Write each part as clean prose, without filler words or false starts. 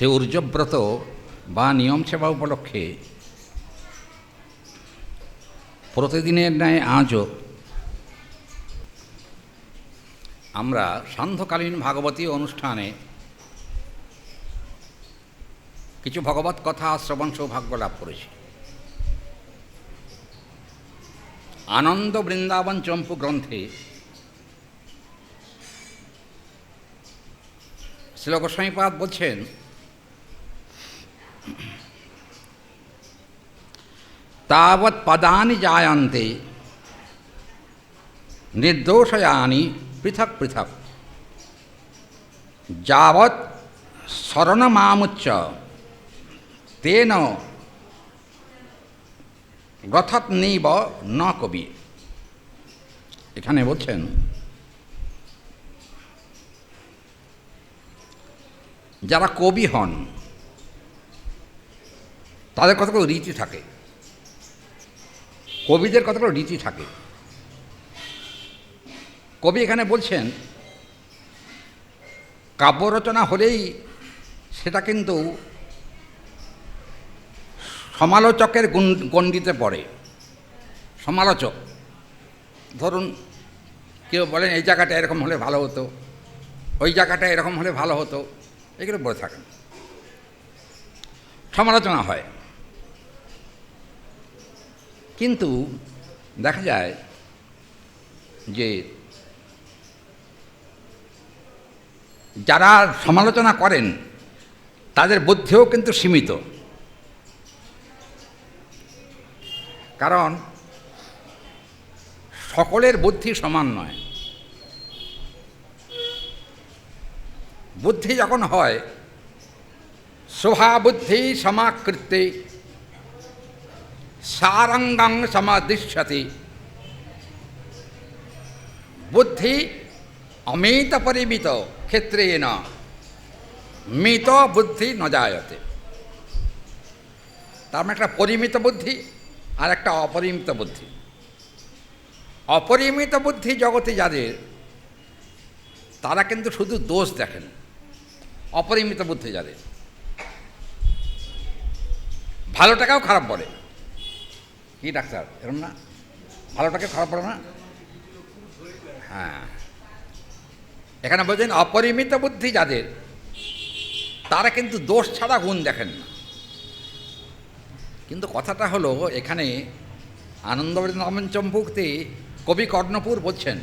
সে ঊর্যব্রত বা নিয়ম সেবা উপলক্ষে প্রতিদিনের ন্যায় আজও আমরা সান্ধ্যকালীন ভাগবতী অনুষ্ঠানে কিছু ভগবত কথা শ্রবণ সৌভাগ্য লাভ করেছি। আনন্দ বৃন্দাবন চম্পু গ্রন্থে শ্রীল গোস্বামীপাদ বলছেন, তাবৎ পদানি জায়ন্তে নির্দোষয়ানি পৃথক পৃথক যাবৎ শরণমামুচ্চ তেন গ্রথৎনৈব ন কবি। এখানে বলছেন যারা কবি হন তাদের কতগুলো রীতি থাকে, কবিদের কতগুলো রীতি থাকে। কবি এখানে বলছেন কাব্য রচনা হলেই সেটা কিন্তু সমালোচকের গণ্ডিতে পড়ে। সমালোচক, ধরুন কেউ বলেন এই জায়গাটা এরকম হলে ভালো হতো, ওই জায়গাটা এরকম হলে ভালো হতো, এগুলো বলে থাকেন, সমালোচনা হয়। কিন্তু দেখা যায় যে যারা সমালোচনা করেন তাদের বুদ্ধিও কিন্তু সীমিত। কারণ সকলের বুদ্ধি সমান নয়। বুদ্ধি যখন হয় স্বভাবুদ্ধি সমাকৃত্যে সারঙ্গাং সমাদিশ্যতে, বুদ্ধি অমিত পরিমিত ক্ষেত্রেণ মিত বুদ্ধি ন জায়তে। তার মানে একটা পরিমিত বুদ্ধি আর একটা অপরিমিত বুদ্ধি। অপরিমিত বুদ্ধি জগতে যাদের, তারা কিন্তু শুধু দোষ দেখেন। অপরিমিত বুদ্ধি যাদের, ভালোটাকেও খারাপ বলে। কি ডাক্তার এরকম না? ভালোটাকে খারাপ বলে না? হ্যাঁ, এখানে বলছেন অপরিমিত বুদ্ধি যাদের, তারা কিন্তু দোষ ছাড়া গুণ দেখেন না। কিন্তু কথাটা হলো এখানে আনন্দ বৃন্দাবন চম্পুতে কবি কর্ণপুর বলছেন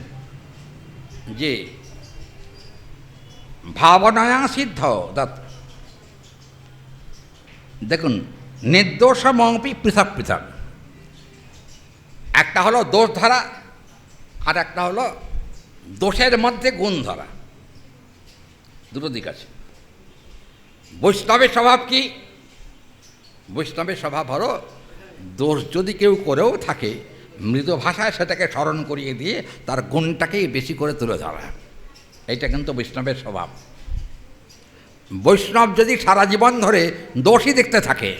যে ভাবনায়া সিদ্ধ দত্ত। দেখুন, নির্দোষমপি পৃথক পৃথক। একটা হলো দোষ ধরা, আর একটা হলো দোষের মধ্যে গুণ ধরা। দুটো দিক আছে। বৈষ্ণবের স্বভাব কি? বৈষ্ণবের স্বভাব হলো দোষ যদি কেউ করেও থাকে, মৃদু ভাষায় সেটাকে স্মরণ করিয়ে দিয়ে তার গুণটাকেই বেশি করে তুলে ধরা। এইটা কিন্তু বৈষ্ণবের স্বভাব। বৈষ্ণব যদি সারা জীবন ধরে দোষই দেখতে থাকে,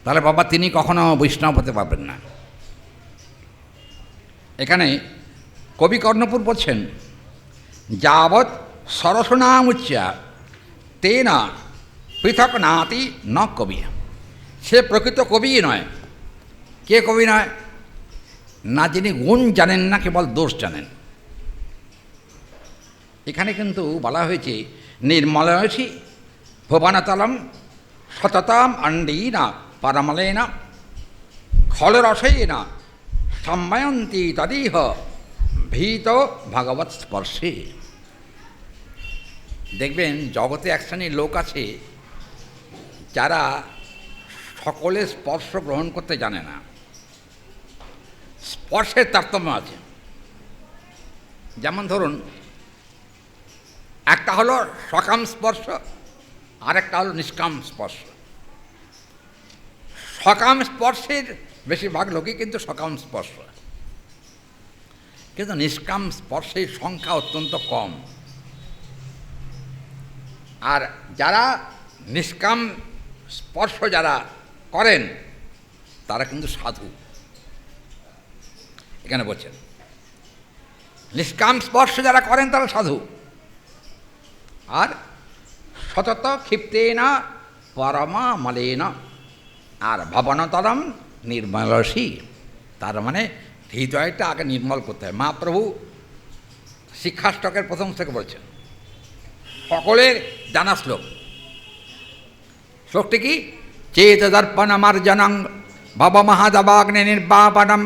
তাহলে বাবা তিনি কখনো বৈষ্ণব হতে পারবেন না। এখানে কবি কর্ণপুর বলছেন যাবৎ সরসনামুচ্চা তেনা পৃথক নাতি ন কবি। সে প্রকৃত কবি নয়। কে কবি নয়? না যিনি গুণ জানেন না, কেবল দোষ জানেন। এখানে কিন্তু বলা হয়েছে নির্মলয়সী ভুবনতলম সততাম অণ্ডীনা পরমলেনা খলরসেনা সম্ময়ন্তী তদিহ ভীত ভগবৎ স্পর্শে। দেখবেন জগতে এক শ্রেণীর লোক আছে যারা সকলের স্পর্শ গ্রহণ করতে জানে না। স্পর্শের তারতম্য আছে। যেমন ধরুন, একটা হলো সকাম স্পর্শ, আর একটা হলো নিষ্কাম স্পর্শ। সকাম স্পর্শের বেশিরভাগ লোকই কিন্তু সকাম স্পর্শ, কিন্তু নিষ্কাম স্পর্শের সংখ্যা অত্যন্ত কম। আর যারা নিষ্কাম স্পর্শ যারা করেন তারা কিন্তু সাধু। এখানে বলছেন নিষ্কাম স্পর্শ যারা করেন তারা সাধু। আর সতত ক্ষিপ্তে না পরমা মলেন, আর ভবনতরম নির্মলসী। তার মানে হৃদয়টা আগে নির্মল করতে হয়। মহাপ্রভু শিক্ষাষ্টকের প্রথম থেকে বলছেন, সকলের জানা শ্লোক। শ্লোকটি কি? চেত দর্পণমার্জনং ভব মহাদবাগ্নি নির্বাপনম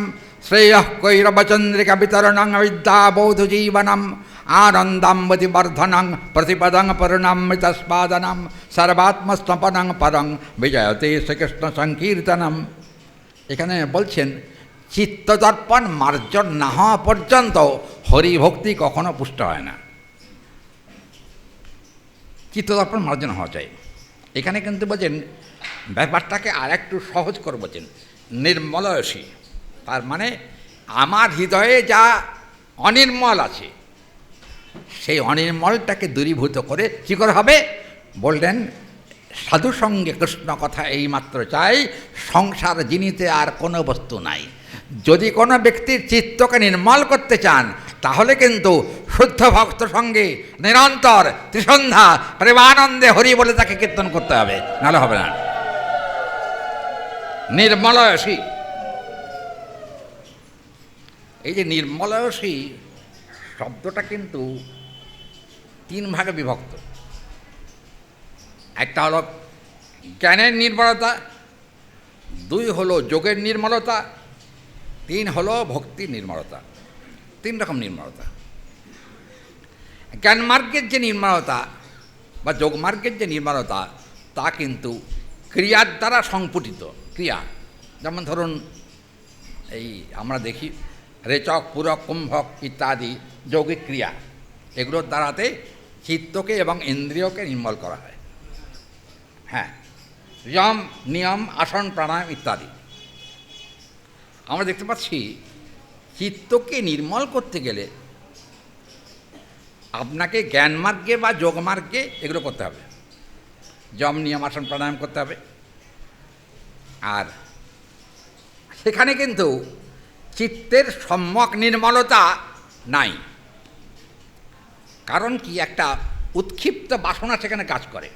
শ্রেয় কৈরবচন্দ্রিকা বিতরণং বিদ্যাবোধ জীবনম আনন্দাম্বতি বর্ধনং প্রতিপদং পরিণামৃতস্পাদনম সর্বাত্মস্তপনং পরং বিজয়তে শ্রীকৃষ্ণ সংকীর্তনম। এখানে বলছেন চিত্তদর্পণ মার্জন না হওয়া পর্যন্ত হরিভক্তি কখনো পুষ্ট হয় না। চিত্তদর্পণ মার্জন হওয়া চাই। এখানে কিন্তু বলছেন ব্যাপারটাকে আর একটু সহজ করে বলছেন নির্মলসী। তার মানে আমার হৃদয়ে যা অনির্মল আছে সেই অনির্মলটাকে দূরীভূত করে কী করে হবে? বললেন সাধু সঙ্গে কৃষ্ণ কথা এইমাত্র চাই, সংসার জিনিতে আর কোনো বস্তু নাই। যদি কোনো ব্যক্তির চিত্তকে নির্মল করতে চান তাহলে কিন্তু শুদ্ধ ভক্ত সঙ্গে নিরন্তর ত্রিসন্ধ্যা প্রেমানন্দে হরি বলে তাকে কীর্তন করতে হবে, নাহলে হবে না। নির্মলসী, এই যে নির্মলসী শব্দটা কিন্তু তিন ভাগে বিভক্ত। একটা হলো জ্ঞানের নির্মলতা, দুই হলো যোগের নির্মলতা, তিন হলো ভক্তির নির্মলতা। তিন রকম নির্মলতা। জ্ঞানমার্গের যে নির্মলতা বা যোগমার্গের যে নির্মলতা তা কিন্তু ক্রিয়ার দ্বারা সংপুটিত ক্রিয়া। যেমন ধরুন এই আমরা দেখি রেচক পূরক কুম্ভক ইত্যাদি যৌগিক ক্রিয়া, এগুলোর দ্বারাতে চিত্তকে এবং ইন্দ্রিয়কে নির্মল করা হয়। হ্যাঁ, যম নিয়ম আসন প্রাণায়াম ইত্যাদি। আমরা দেখতে পাচ্ছি চিত্তকে নির্মল করতে গেলে আপনাকে জ্ঞানমার্গে বা যোগমার্গে এগুলো করতে হবে। যম নিয়ম আসন প্রাণায়াম করতে হবে। আর সেখানে কিন্তু চিত্তের সম্যক নির্মলতা নাই। কারণ কি? একটা উৎক্ষিপ্ত বাসনা সেখানে কাজ করে।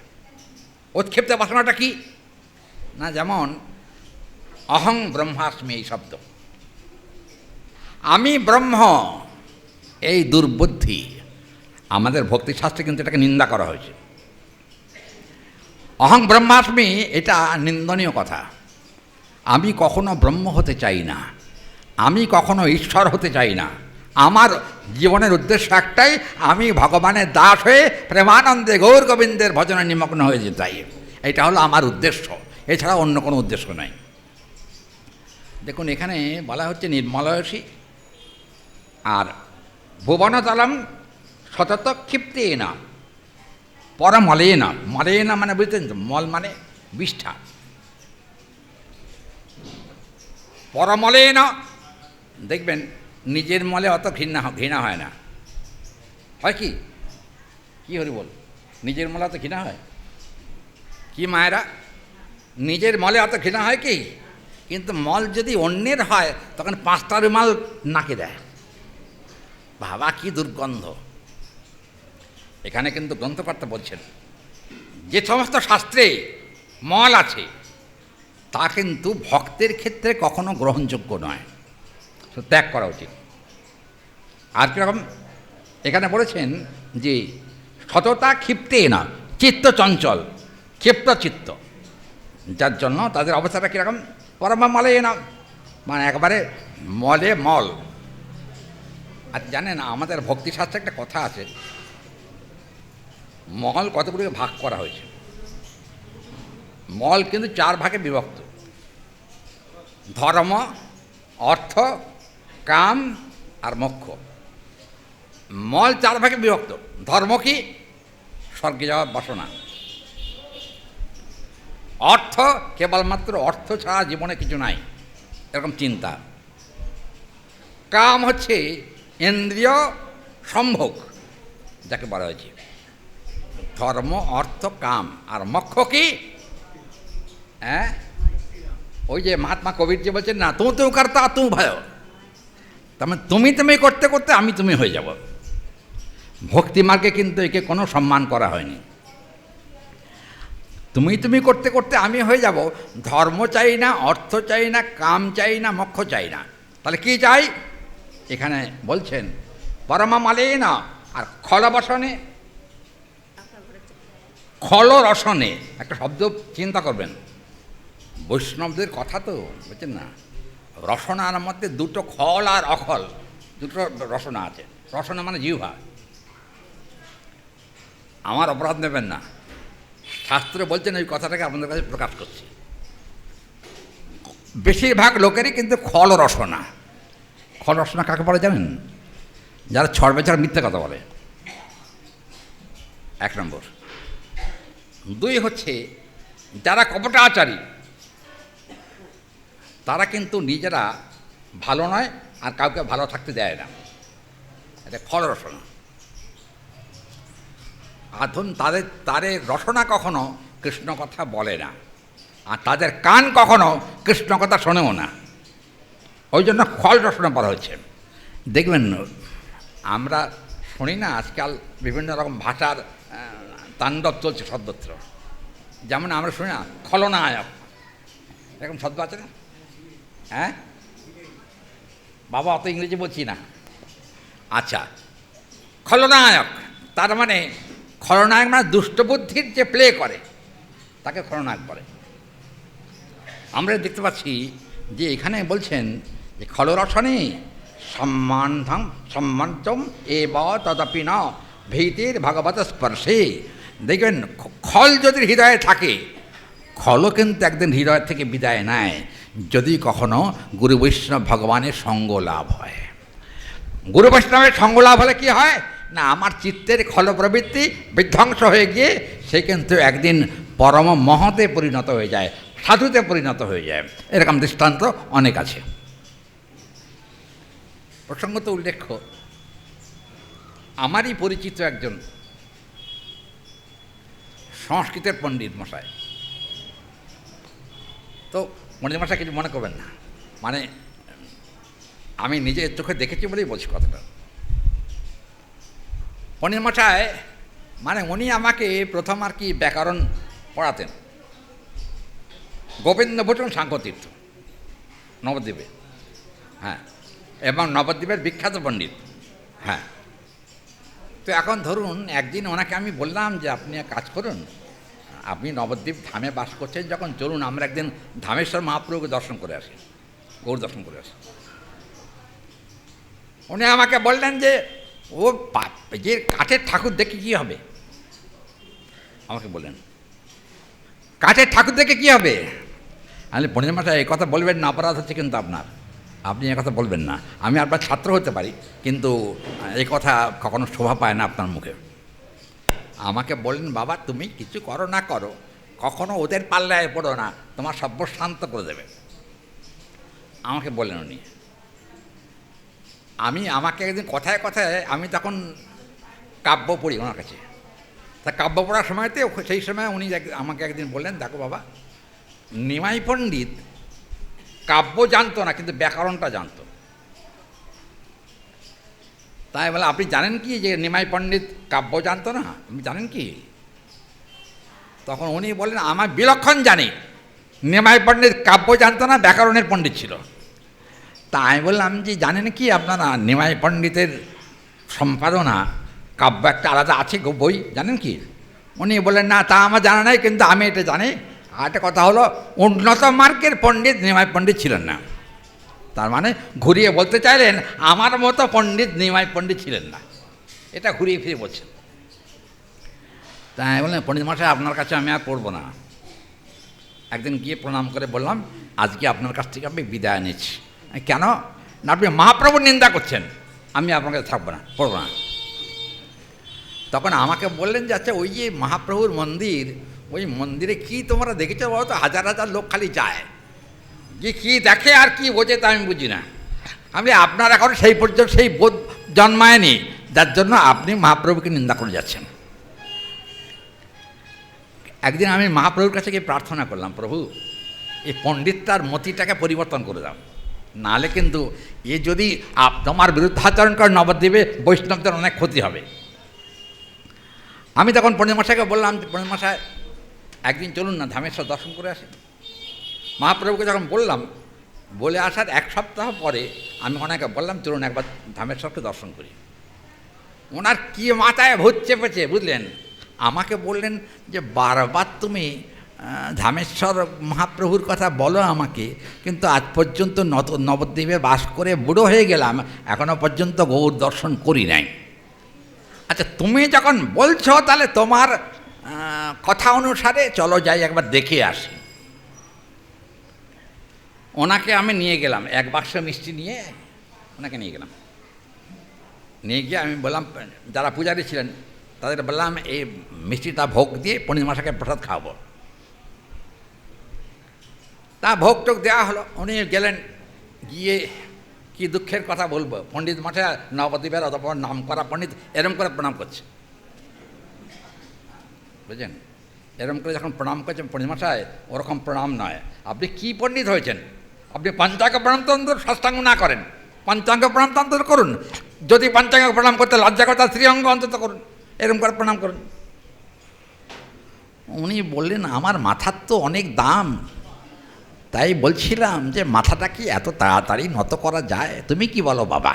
উৎক্ষিপ্ত বাসনাটা কি না, যেমন অহং ব্রহ্মাস্মি এই শব্দ, আমি ব্রহ্ম, এই দুর্বুদ্ধি আমাদের ভক্তিশাস্ত্রে কিন্তু এটাকে নিন্দা করা হয়েছে। অহং ব্রহ্মাস্মি এটা নিন্দনীয় কথা। আমি কখনো ব্রহ্ম হতে চাই না, আমি কখনো ঈশ্বর হতে চাই না। আমার জীবনের উদ্দেশ্য একটাই, আমি ভগবানের দাস হয়ে প্রেমানন্দে গৌর গোবিন্দের ভজনে নিমগ্ন হয়ে যেতে চাই। এটা হলো আমার উদ্দেশ্য, এছাড়া অন্য কোনো উদ্দেশ্য নাই। দেখুন এখানে বলা হচ্ছে নির্মলসী আর ভুবনতলম সতত ক্ষিপ্তে না পরমলে না। মলে না মানে বুঝতেন তো, মল মানে বিষ্ঠা। পরমলে না, দেখবেন নিজের মলে অত ঘৃণা হয় না। হয় কি? কি হরি বল, নিজের মলে অত ঘৃণা হয় কি মায়েরা? নিজের মলে অত ঘৃণা হয় কি? কিন্তু মল যদি অন্যের হয় তখন 5টা রুমাল নাকে দেয়, বাবা কি দুর্গন্ধ। এখানে কিন্তু গ্রন্থকর্তা বলছেন যে সমস্ত শাস্ত্রে মল আছে তা কিন্তু ভক্তের ক্ষেত্রে কখনো গ্রহণযোগ্য নয়, ত্যাগ করা উচিত। আর কীরকম? এখানে বলেছেন যে সততা ক্ষিপ্তে না, চিত্ত চঞ্চল, ক্ষিপ্ত চিত্ত, যার জন্য তাদের অবস্থাটা কীরকম? পরমা মলে না, মানে একবারে মলে মল। আর জানেন আমাদের ভক্তিশাস্ত্রে একটা কথা আছে, মল কতগুলো ভাগ করা হয়েছে। মল কিন্তু 4 ভাগে বিভক্ত: ধর্ম, অর্থ, কাম আর মোক্ষ। মল 4 ভাগে বিভক্ত। ধর্ম কি? স্বর্গে যাওয়ার বাসনা। অর্থ কেবলমাত্র অর্থ ছাড়া জীবনে কিছু নাই এরকম চিন্তা। কাম হচ্ছে ইন্দ্রিয় সম্ভোগ যাকে বলা হয়েছে। ধর্ম, অর্থ, কাম। আর মোক্ষ কি? হ্যাঁ, ওই যে মহাত্মা কবির যে বলছেন না, তুমি করতা তুমি ভয়, তার মানে তুমি করতে করতে আমি তুমি হয়ে যাব। ভক্তিমার্গে কিন্তু একে কোনো সম্মান করা হয়নি। তুমি তুমি করতে করতে আমি হয়ে যাব ধর্ম চাই না, অর্থ চাই না, কাম চাই না, মোক্ষ চাই না। তাহলে কি চাই? এখানে বলছেন পরমা মালে না, আর খলবসনে, খল রসনে, একটা শব্দ চিন্তা করবেন, বৈষ্ণবদের কথা তো বুঝছেন না, রসনার মধ্যে দুটো খল আর অখল, দুটো রসনা আছে। রসনা মানে জিহ্বা। আমার অপরাধ নেবেন না, শাস্ত্রে বলছেন ওই কথাটাকে আপনাদের কাছে প্রকাশ করছি। বেশিরভাগ লোকেরই কিন্তু খল রসনা। খল রসনা কাকে বলে জানেন? যারা ছড়বেছাড় মিথ্যে কথা বলে, এক নম্বর। দুই হচ্ছে যারা কপটাচারী, তারা কিন্তু নিজেরা ভালো নয় আর কাউকে ভালো থাকতে দেয় না, এটা খল রসনা। আর ধরুন তাদের রসনা কখনো কৃষ্ণ কথা বলে না, আর তাদের কান কখনো কৃষ্ণ কথা শোনেও না, ওই জন্য খল রসনা বলা হচ্ছে। দেখবেন আমরা শুনি না আজকাল বিভিন্ন রকম ভাষার তাণ্ডব চলছে সর্বত্র। যেমন আমরা শুনি না খলনায়ক, এরকম শব্দ আছে না? হ্যাঁ বাবা, অত ইংরেজি বলছি না। আচ্ছা, খলনায়ক তার মানে, খলনায়ক মানে দুষ্টবুদ্ধির যে প্লে করে তাকে খলনায়ক বলে। আমরা দেখতে পাচ্ছি যে এখানে বলছেন যে খলরসনে সম্মানতম এব তদপি ন ভীতির ভগবত স্পর্শে। দেখবেন খল যদি হৃদয়ে থাকে, খলও কিন্তু একদিন হৃদয় থেকে বিদায় নেয় যদি কখনো গুরু বৈষ্ণব ভগবানের সঙ্গ লাভ হয়। গুরু বৈষ্ণবের সঙ্গ লাভ হলে কি হয় না, আমার চিত্তের খল প্রবৃত্তি বিধ্বংস হয়ে গিয়ে সে কিন্তু একদিন পরম মহতে পরিণত হয়ে যায়, সাধুতে পরিণত হয়ে যায়। এরকম দৃষ্টান্ত অনেক আছে। প্রসঙ্গত উল্লেখ্য, আমারই পরিচিত একজন সংস্কৃতের পণ্ডিত মশাই, তো পণ্ডিত মশাই কিছু মনে করবেন না, মানে আমি নিজের চোখে দেখেছি বলেই বলছি কথাটা। পণ্ডিত মশাই মানে উনি আমাকে প্রথম আর কি ব্যাকরণ পড়াতেন, গোবিন্দভূষণ সাঙ্কতীর্থ নবদ্বীপে, হ্যাঁ, এবং নবদ্বীপের বিখ্যাত পণ্ডিত। হ্যাঁ, তো এখন ধরুন একদিন ওনাকে আমি বললাম যে আপনি এক কাজ করুন, আপনি নবদ্বীপ ধামে বাস করছেন যখন, চলুন আমরা একদিন ধামেশ্বর মহাপ্রভুকে দর্শন করে আসি, গৌর দর্শন করে আসি। উনি আমাকে বললেন যে ও যে কাঠের ঠাকুর দেখে কী হবে, আমাকে বললেন কাঠের ঠাকুর দেখে কী হবে। আমি পণ্ডিত মশাই এই কথা বলবেন না, অপরাধ হচ্ছে কিন্তু আপনার, আপনি এ কথা বলবেন না। আমি আপনার ছাত্র হতে পারি, কিন্তু এই কথা কখনো শোভা পায় না আপনার মুখে। আমাকে বললেন বাবা তুমি কিছু করো না করো, কখনো ওদের পাল্লায় পড়ো না, তোমার সর্বশান্ত করে দেবে। আমাকে বললেন উনি। আমাকে একদিন কথায় কথায়, আমি তখন কাব্য পড়ি ওনার কাছে, তা কাব্য পড়ার সময়তে সেই সময় উনি আমাকে একদিন বললেন দেখো বাবা, নিমাই পণ্ডিত কাব্য জানতো না কিন্তু ব্যাকরণটা জানতো। তাই বলে আপনি জানেন কি যে নিমাই পণ্ডিত কাব্য জানতো না, আপনি জানেন কি? তখন উনি বললেন আমার বিলক্ষণ জানি, নিমাই পণ্ডিত কাব্য জানতো না, ব্যাকরণের পণ্ডিত ছিল। তা আমি বললাম যে জানেন কি আপনারা নিমাই পণ্ডিতের সম্পাদনা কাব্য একটা আলাদা আছে বই, জানেন কি? উনি বললেন না তা আমার জানা নাই, কিন্তু আমি এটা জানি। আর একটা কথা হলো, উন্নত মার্গের পণ্ডিত নিমাই পণ্ডিত ছিলেন না। তার মানে ঘুরিয়ে বলতে চাইলেন আমার মতো পণ্ডিত নিমাই পণ্ডিত ছিলেন না, এটা ঘুরিয়ে ফিরে বলছেন। তাই বললেন পণ্ডিত মশাই আপনার কাছে আমি আর পড়বো না। একদিন গিয়ে প্রণাম করে বললাম আজকে আপনার কাছ থেকে আমি বিদায় নিচ্ছি। কেন না, আপনি মহাপ্রভুর নিন্দা করছেন, আমি আপনার কাছে থাকবো না, পড়বো না। তখন আমাকে বললেন যে আচ্ছা ওই যে মহাপ্রভুর মন্দির, ওই মন্দিরে কি তোমরা দেখেছো বলো তো? হাজার হাজার লোক খালি যায়, যে কী দেখে আর কি বোঝে তা আমি বুঝি না। আমি আপনার এখন সেই পর্যন্ত সেই বোধ জন্মায়নি, যার জন্য আপনি মহাপ্রভুকে নিন্দা করে যাচ্ছেন। একদিন আমি মহাপ্রভুর কাছে গিয়ে প্রার্থনা করলাম, প্রভু এই পণ্ডিতটার মতিটাকে পরিবর্তন করে দাও, নাহলে কিন্তু এ যদি তোমার বিরুদ্ধাচরণ করে নবদ্বীপে বৈষ্ণবদের অনেক ক্ষতি হবে। আমি তখন পণ্ডিত মশাইকে বললাম, পণ্ডিত মশাই একদিন চলুন না ধামেশ্বর দর্শন করে আসি। মহাপ্রভুকে যখন বললাম, বলে আসার এক সপ্তাহ পরে আমি ওনাকে বললাম চলুন একবার ধামেশ্বরকে দর্শন করি। ওনার কী মাথায় ভূত চেপেছে বুঝলেন, আমাকে বললেন যে বারবার তুমি ধামেশ্বর মহাপ্রভুর কথা বলো আমাকে, কিন্তু আজ পর্যন্ত নবদ্বীপে বাস করে বুড়ো হয়ে গেলাম, এখনও পর্যন্ত গৌর দর্শন করি নাই। আচ্ছা তুমি যখন বলছো তাহলে তোমার কথা অনুসারে চলো যাই একবার দেখে আসি। ওনাকে আমি নিয়ে গেলাম, এক বাক্স মিষ্টি নিয়ে ওনাকে নিয়ে গেলাম। নিয়ে গিয়ে আমি বললাম, যারা পূজারী ছিলেন তাদের বললাম এই মিষ্টিটা ভোগ দিয়ে পূর্ণিমাশাকে প্রসাদ খাওয়াবো। তা ভোগ টোক দেওয়া হলো। উনি গেলেন, গিয়ে কি দুঃখের কথা বলবো, পণ্ডিত মশাই নবদ্বীপের অত বড় নাম করা পণ্ডিত এরম করে প্রণাম করছে, বুঝলেন? এরম করে যখন প্রণাম করছেন পণ্ডিত মশাই, ওরকম প্রণাম নয়। আপনি কি পণ্ডিত হয়েছেন? আপনি পঞ্চাঙ্গ প্রণাম তো অন্তত ষষ্ঠাঙ্গ না করেন, পঞ্চাঙ্গ প্রণাম তো অন্তত করুন। যদি পঞ্চাঙ্গ প্রণাম করতে লজ্জা করতে শ্রীঅঙ্গ অন্তত করুন, এরম করে প্রণাম করুন। উনি বললেন আমার মাথার তো অনেক দাম, তাই বলছিলাম যে মাথাটা কি এত তাড়াতাড়ি নত করা যায়? তুমি কি বলো বাবা?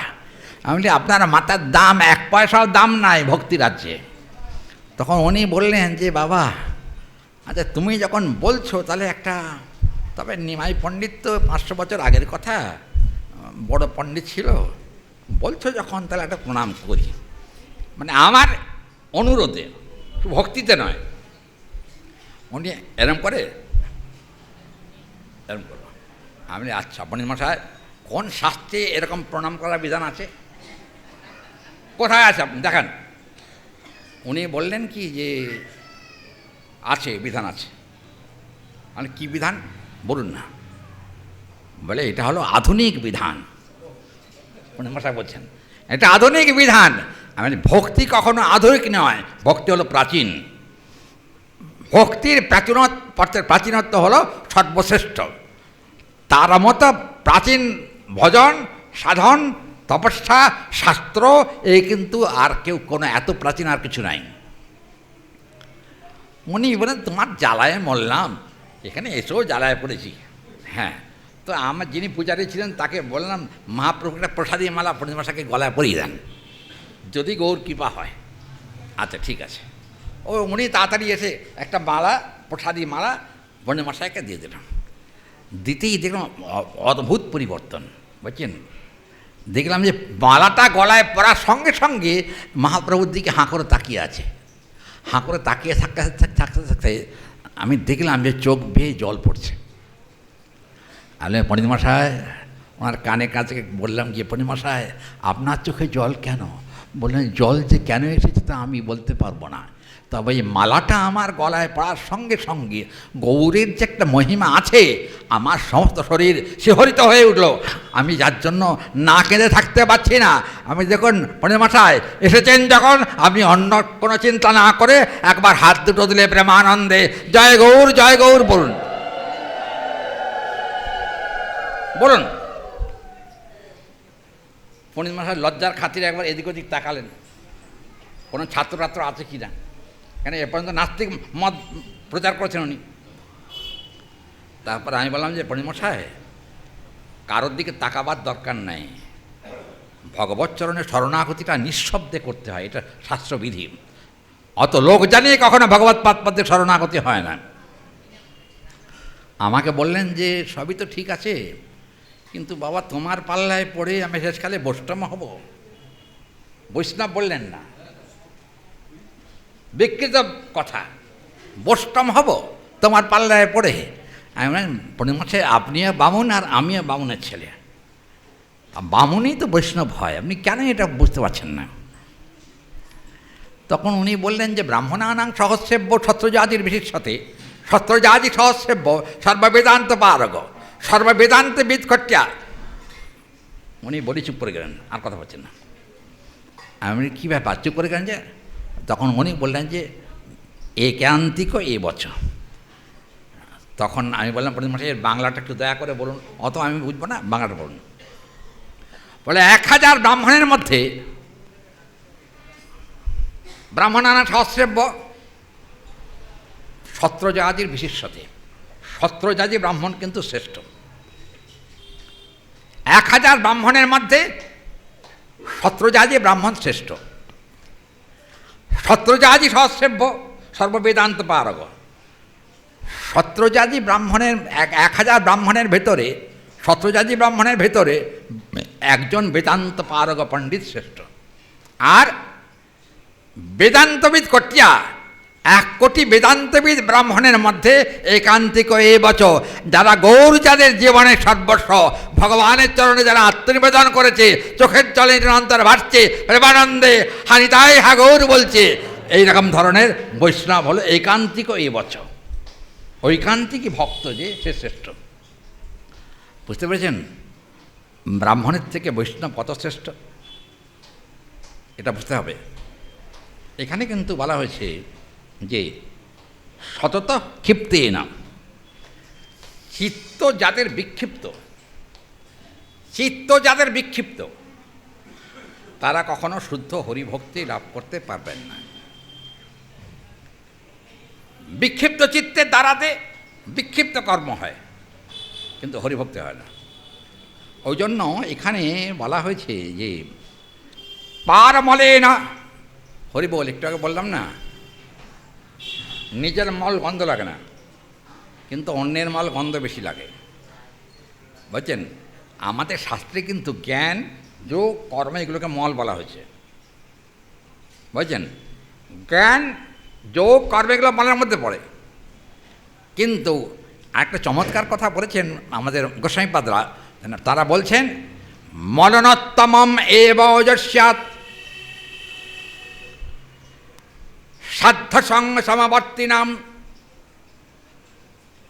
আমি বলি আপনার মাথার দাম 1 পয়সাও দাম নাই ভক্তি রাজ্যে। তখন উনি বললেন যে বাবা আচ্ছা তুমি যখন বলছো তাহলে একটা, তবে নিমাই পণ্ডিত তো 500 বছর আগের কথা, বড় পণ্ডিত ছিল, বলছো যখন তাহলে একটা প্রণাম করি। মানে আমার অনুরোধে, ভক্তিতে নয়। উনি এরম করে এরকম করবো। আমি আচ্ছা পণ্ডিত মশাই কোন শাস্ত্রে এরকম প্রণাম করার বিধান আছে? কোথায় আছে আপনি দেখান। উনি বললেন কি যে আছে, বিধান আছে। মানে কী বিধান বলুন না? বলে এটা হলো আধুনিক বিধান। পণ্ডিত মশাই বলছেন এটা আধুনিক বিধান। আমি ভক্তি কখনো আধুনিক নয়, ভক্তি হলো প্রাচীন। ভক্তির প্রাচীনত্ব হলো সর্বশ্রেষ্ঠ। তার মতো প্রাচীন ভজন সাধন তপস্যা শাস্ত্র এই কিন্তু আর কেউ কোনো এত প্রাচীন আর কিছু নাই। উনি বলেন তোমার জ্বালায় মরলাম, এখানে এসেও জ্বালায় পড়েছি। হ্যাঁ, তো আমার যিনি পূজারী ছিলেন তাকে বললাম মহাপ্রভুটা প্রসাদী মালা পূর্ণিমাশাকে গলায় পরিয়ে দেন, যদি গৌর কৃপা হয়। আচ্ছা ঠিক আছে। উনি তাড়াতাড়ি এসে একটা মালা, প্রসাদী মালা পূর্ণিমাশাকে দিয়ে দিলাম। দিতেই দেখলাম অদ্ভুত পরিবর্তন, বুঝছেন? দেখলাম যে মালাটা গলায় পরার সঙ্গে সঙ্গে মহাপ্রভুর দিকে হাঁ করে তাকিয়ে আছে। হাঁ করে তাকিয়ে থাকতে থাকতে থাকতে আমি দেখলাম যে চোখ বেয়ে জল পড়ছে। আমি পণ্ডিত মশাই ওনার কানে কাছে বললাম গিয়ে, পণ্ডিত মশাই আপনার চোখে জল কেন? বললেন জল যে কেন এসেছে তা আমি বলতে পারবো না, তবে এই মালাটা আমার গলায় পড়ার সঙ্গে সঙ্গে গৌরের যে একটা মহিমা আছে, আমার সমস্ত শরীর শিহরিত হয়ে উঠল। আমি যার জন্য না কেঁদে থাকতে পারছি না। আমি দেখুন পণ্ডিত মশাই এসেছেন যখন, আপনি অন্য কোনো চিন্তা না করে একবার হাত দুটো দিলে প্রেমানন্দে জয় গৌর বলুন, বলুন। পণ্ডিত মশাই লজ্জার খাতিরে একবার এদিক ওদিক তাকালেন, কোনো ছাত্র আছে কি না, কেন এ পর্যন্ত নাস্তিক মত প্রচার করেছেন উনি। তারপর আমি বললাম যে পণ্ডিত মশাই কারোর দিকে তাকাবার দরকার নাই, ভগবৎ চরণে শরণাগতিটা নিঃশব্দে করতে হয়, এটা শাস্ত্রবিধি। অত লোক জানিয়ে কখনো ভগবৎ পাদপদ্মে শরণাগতি হয় না। আমাকে বললেন যে সবই তো ঠিক আছে, কিন্তু বাবা তোমার পাল্লায় পড়ে আমি শেষকালে বৈষ্ণব হব। বৈষ্ণব বললেন না, বিকৃত কথা, বৈষ্ণব হব তোমার পাল্লায় পড়ে। আমি বললাম পণ্ডিত মশাই আপনিও বামুন আর আমিও বামুনের ছেলে, বামুনই তো বৈষ্ণব হয়, আপনি কেন এটা বুঝতে পারছেন না? তখন উনি বললেন যে ব্রাহ্মণানাং সহস্রেব্য ছত্রজাতির বিশেষতে, ছত্রজাতি সহস্রেব্য সর্ববেদান্ত পারগ সর্ববেদান্তে বিদকট্যা। উনি বলি চুপ করে গেলেন, আর কথা বলছেন না। আমি কী ব্যাপার চুপ করে গেলেন যে? তখন উনি বললেন যে একান্তিক এ বছর। তখন আমি বললাম পণ্ডিত মশাই বাংলাটা একটু দয়া করে বলুন, অত আমি বুঝবো না, বাংলাটা বলুন। বলে 1000 ব্রাহ্মণের মধ্যে ব্রাহ্মণানা সহস্রেব্য ছত্রজাতির বিশেষতে ছত্রজাতি ব্রাহ্মণ কিন্তু শ্রেষ্ঠ। 1000 ব্রাহ্মণের মধ্যে ছত্রজাতি ব্রাহ্মণ শ্রেষ্ঠ। ছত্রজাতি সহস্রেভ্য সর্ববেদান্ত পারগ। ছত্রজাতি ব্রাহ্মণের 1000 ব্রাহ্মণের ভেতরে, ছত্রজাতি ব্রাহ্মণের ভেতরে একজন বেদান্ত পারগ পণ্ডিত শ্রেষ্ঠ। আর বেদান্তবিদ কটিয়া 1 কোটি বেদান্তবিদ ব্রাহ্মণের মধ্যে একান্তিক এ বচ, যারা গৌর যাদের জীবনের সর্বস্ব, ভগবানের চরণে যারা আত্মনিবেদন করেছে, চোখের জলে নিরন্তর ভাসছে, প্রেমানন্দে হানিতাই হা গৌর বলছে, এইরকম ধরনের বৈষ্ণব হলো একান্তিক এ বচ। ঐকান্তিকই ভক্ত যে সে শ্রেষ্ঠ। বুঝতে পেরেছেন ব্রাহ্মণের থেকে বৈষ্ণব কত শ্রেষ্ঠ? এটা বুঝতে হবে। এখানে কিন্তু বলা হয়েছে যে সতত ক্ষিপ্তে না, চিত্ত যাদের বিক্ষিপ্ত, চিত্ত যাদের বিক্ষিপ্ত তারা কখনো শুদ্ধ হরিভক্তি লাভ করতে পারবেন না। বিক্ষিপ্ত চিত্তের দ্বারাতে বিক্ষিপ্ত কর্ম হয়, কিন্তু হরিভক্তি হয় না। ওই জন্য এখানে বলা হয়েছে যে পার মলে না হরি বল। একটু আগে বললাম না, নিজের মল গন্ধ লাগে না, কিন্তু অন্যের মল গন্ধ বেশি লাগে। বুঝছেন, আমাদের শাস্ত্রে কিন্তু জ্ঞান যোগ কর্ম এগুলোকে মল বলা হয়েছে। বুঝছেন, জ্ঞান যোগ কর্ম এগুলো মলের মধ্যে পড়ে। কিন্তু আরেকটা চমৎকার কথা বলেছেন আমাদের গোস্বামীপাদরা, তারা বলছেন মলনোত্তমম এব ওজস্যাৎ সাধ্য সঙ্গ সমবর্তিনাম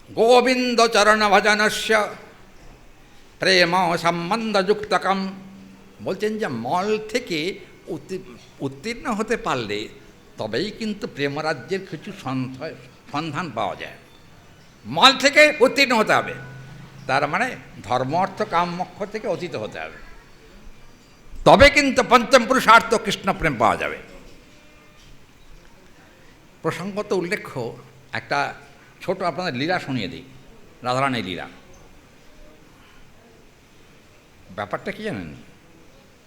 গোবিন্দ চরণ ভজনস্য প্রেম সম্বন্ধযুক্তকম। বলছেন যে মল থেকে উত্তীর্ণ হতে পারলে তবেই কিন্তু প্রেমরাজ্যের কিছু সন্ধান পাওয়া যায়। মল থেকে উত্তীর্ণ হতে হবে, তার মানে ধর্ম অর্থ কাম মোক্ষ থেকে অতীত হতে হবে, তবে কিন্তু পঞ্চম পুরুষার্থ কৃষ্ণ প্রেম পাওয়া যাবে। প্রসঙ্গত উল্লেখ্য একটা ছোট আপনাদের লীলা শুনিয়ে দিই, রাধারানীর লীলা। ব্যাপারটা কি জানেন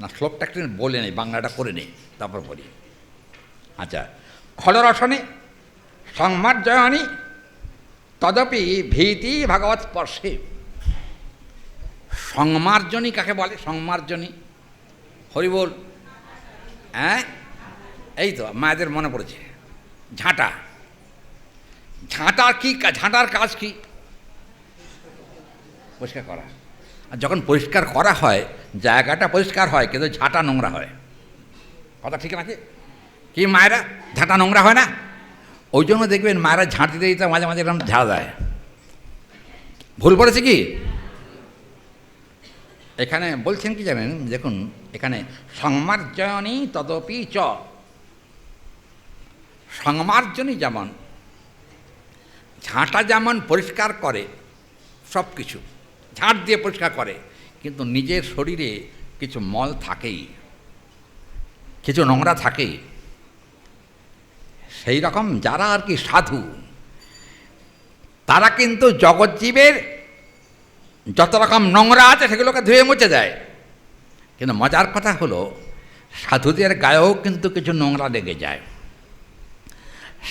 না, শ্লোকটা একটু বলে নেই, বাংলাটা করে নেই, তারপর বলি। আচ্ছা, খলরসনে সংমার্জয়নী তদপি ভীতি ভাগবত স্পর্শে। সংমার্জনী কাকে বলে? সংমার্জনী হরি বল। হ্যাঁ, এই তো মায়েদের মনে পড়েছে, ঝাঁটা। ঝাঁটার কি, ঝাঁটার কাজ কি? পরিষ্কার করা। আর যখন পরিষ্কার করা হয় জায়গাটা পরিষ্কার হয়, কিন্তু ঝাঁটা নোংরা হয়। কথা ঠিক নাকি? কি মায়েরা ঝাঁটা নোংরা হয় না? ওই জন্য দেখবেন মায়েরা ঝাঁট দিতে দিতে মাঝে মাঝে এরকম ঝাড়া দেয়। ভুল করেছে কি? এখানে বলছেন কি জানেন, দেখুন এখানে সংমার্জনী তদপি চ। সংমার্জনী যেমন ঝাঁটা যেমন পরিষ্কার করে, সব কিছু ঝাঁট দিয়ে পরিষ্কার করে, কিন্তু নিজের শরীরে কিছু মল থাকেই, কিছু নোংরা থাকেই। সেই রকম যারা আর কি সাধু, তারা কিন্তু জগৎজীবের যত রকম নোংরা আছে সেগুলোকে ধুয়ে মুছে দেয়। কিন্তু মজার কথা হলো সাধুদের গায়েও কিন্তু কিছু নোংরা লেগে যায়।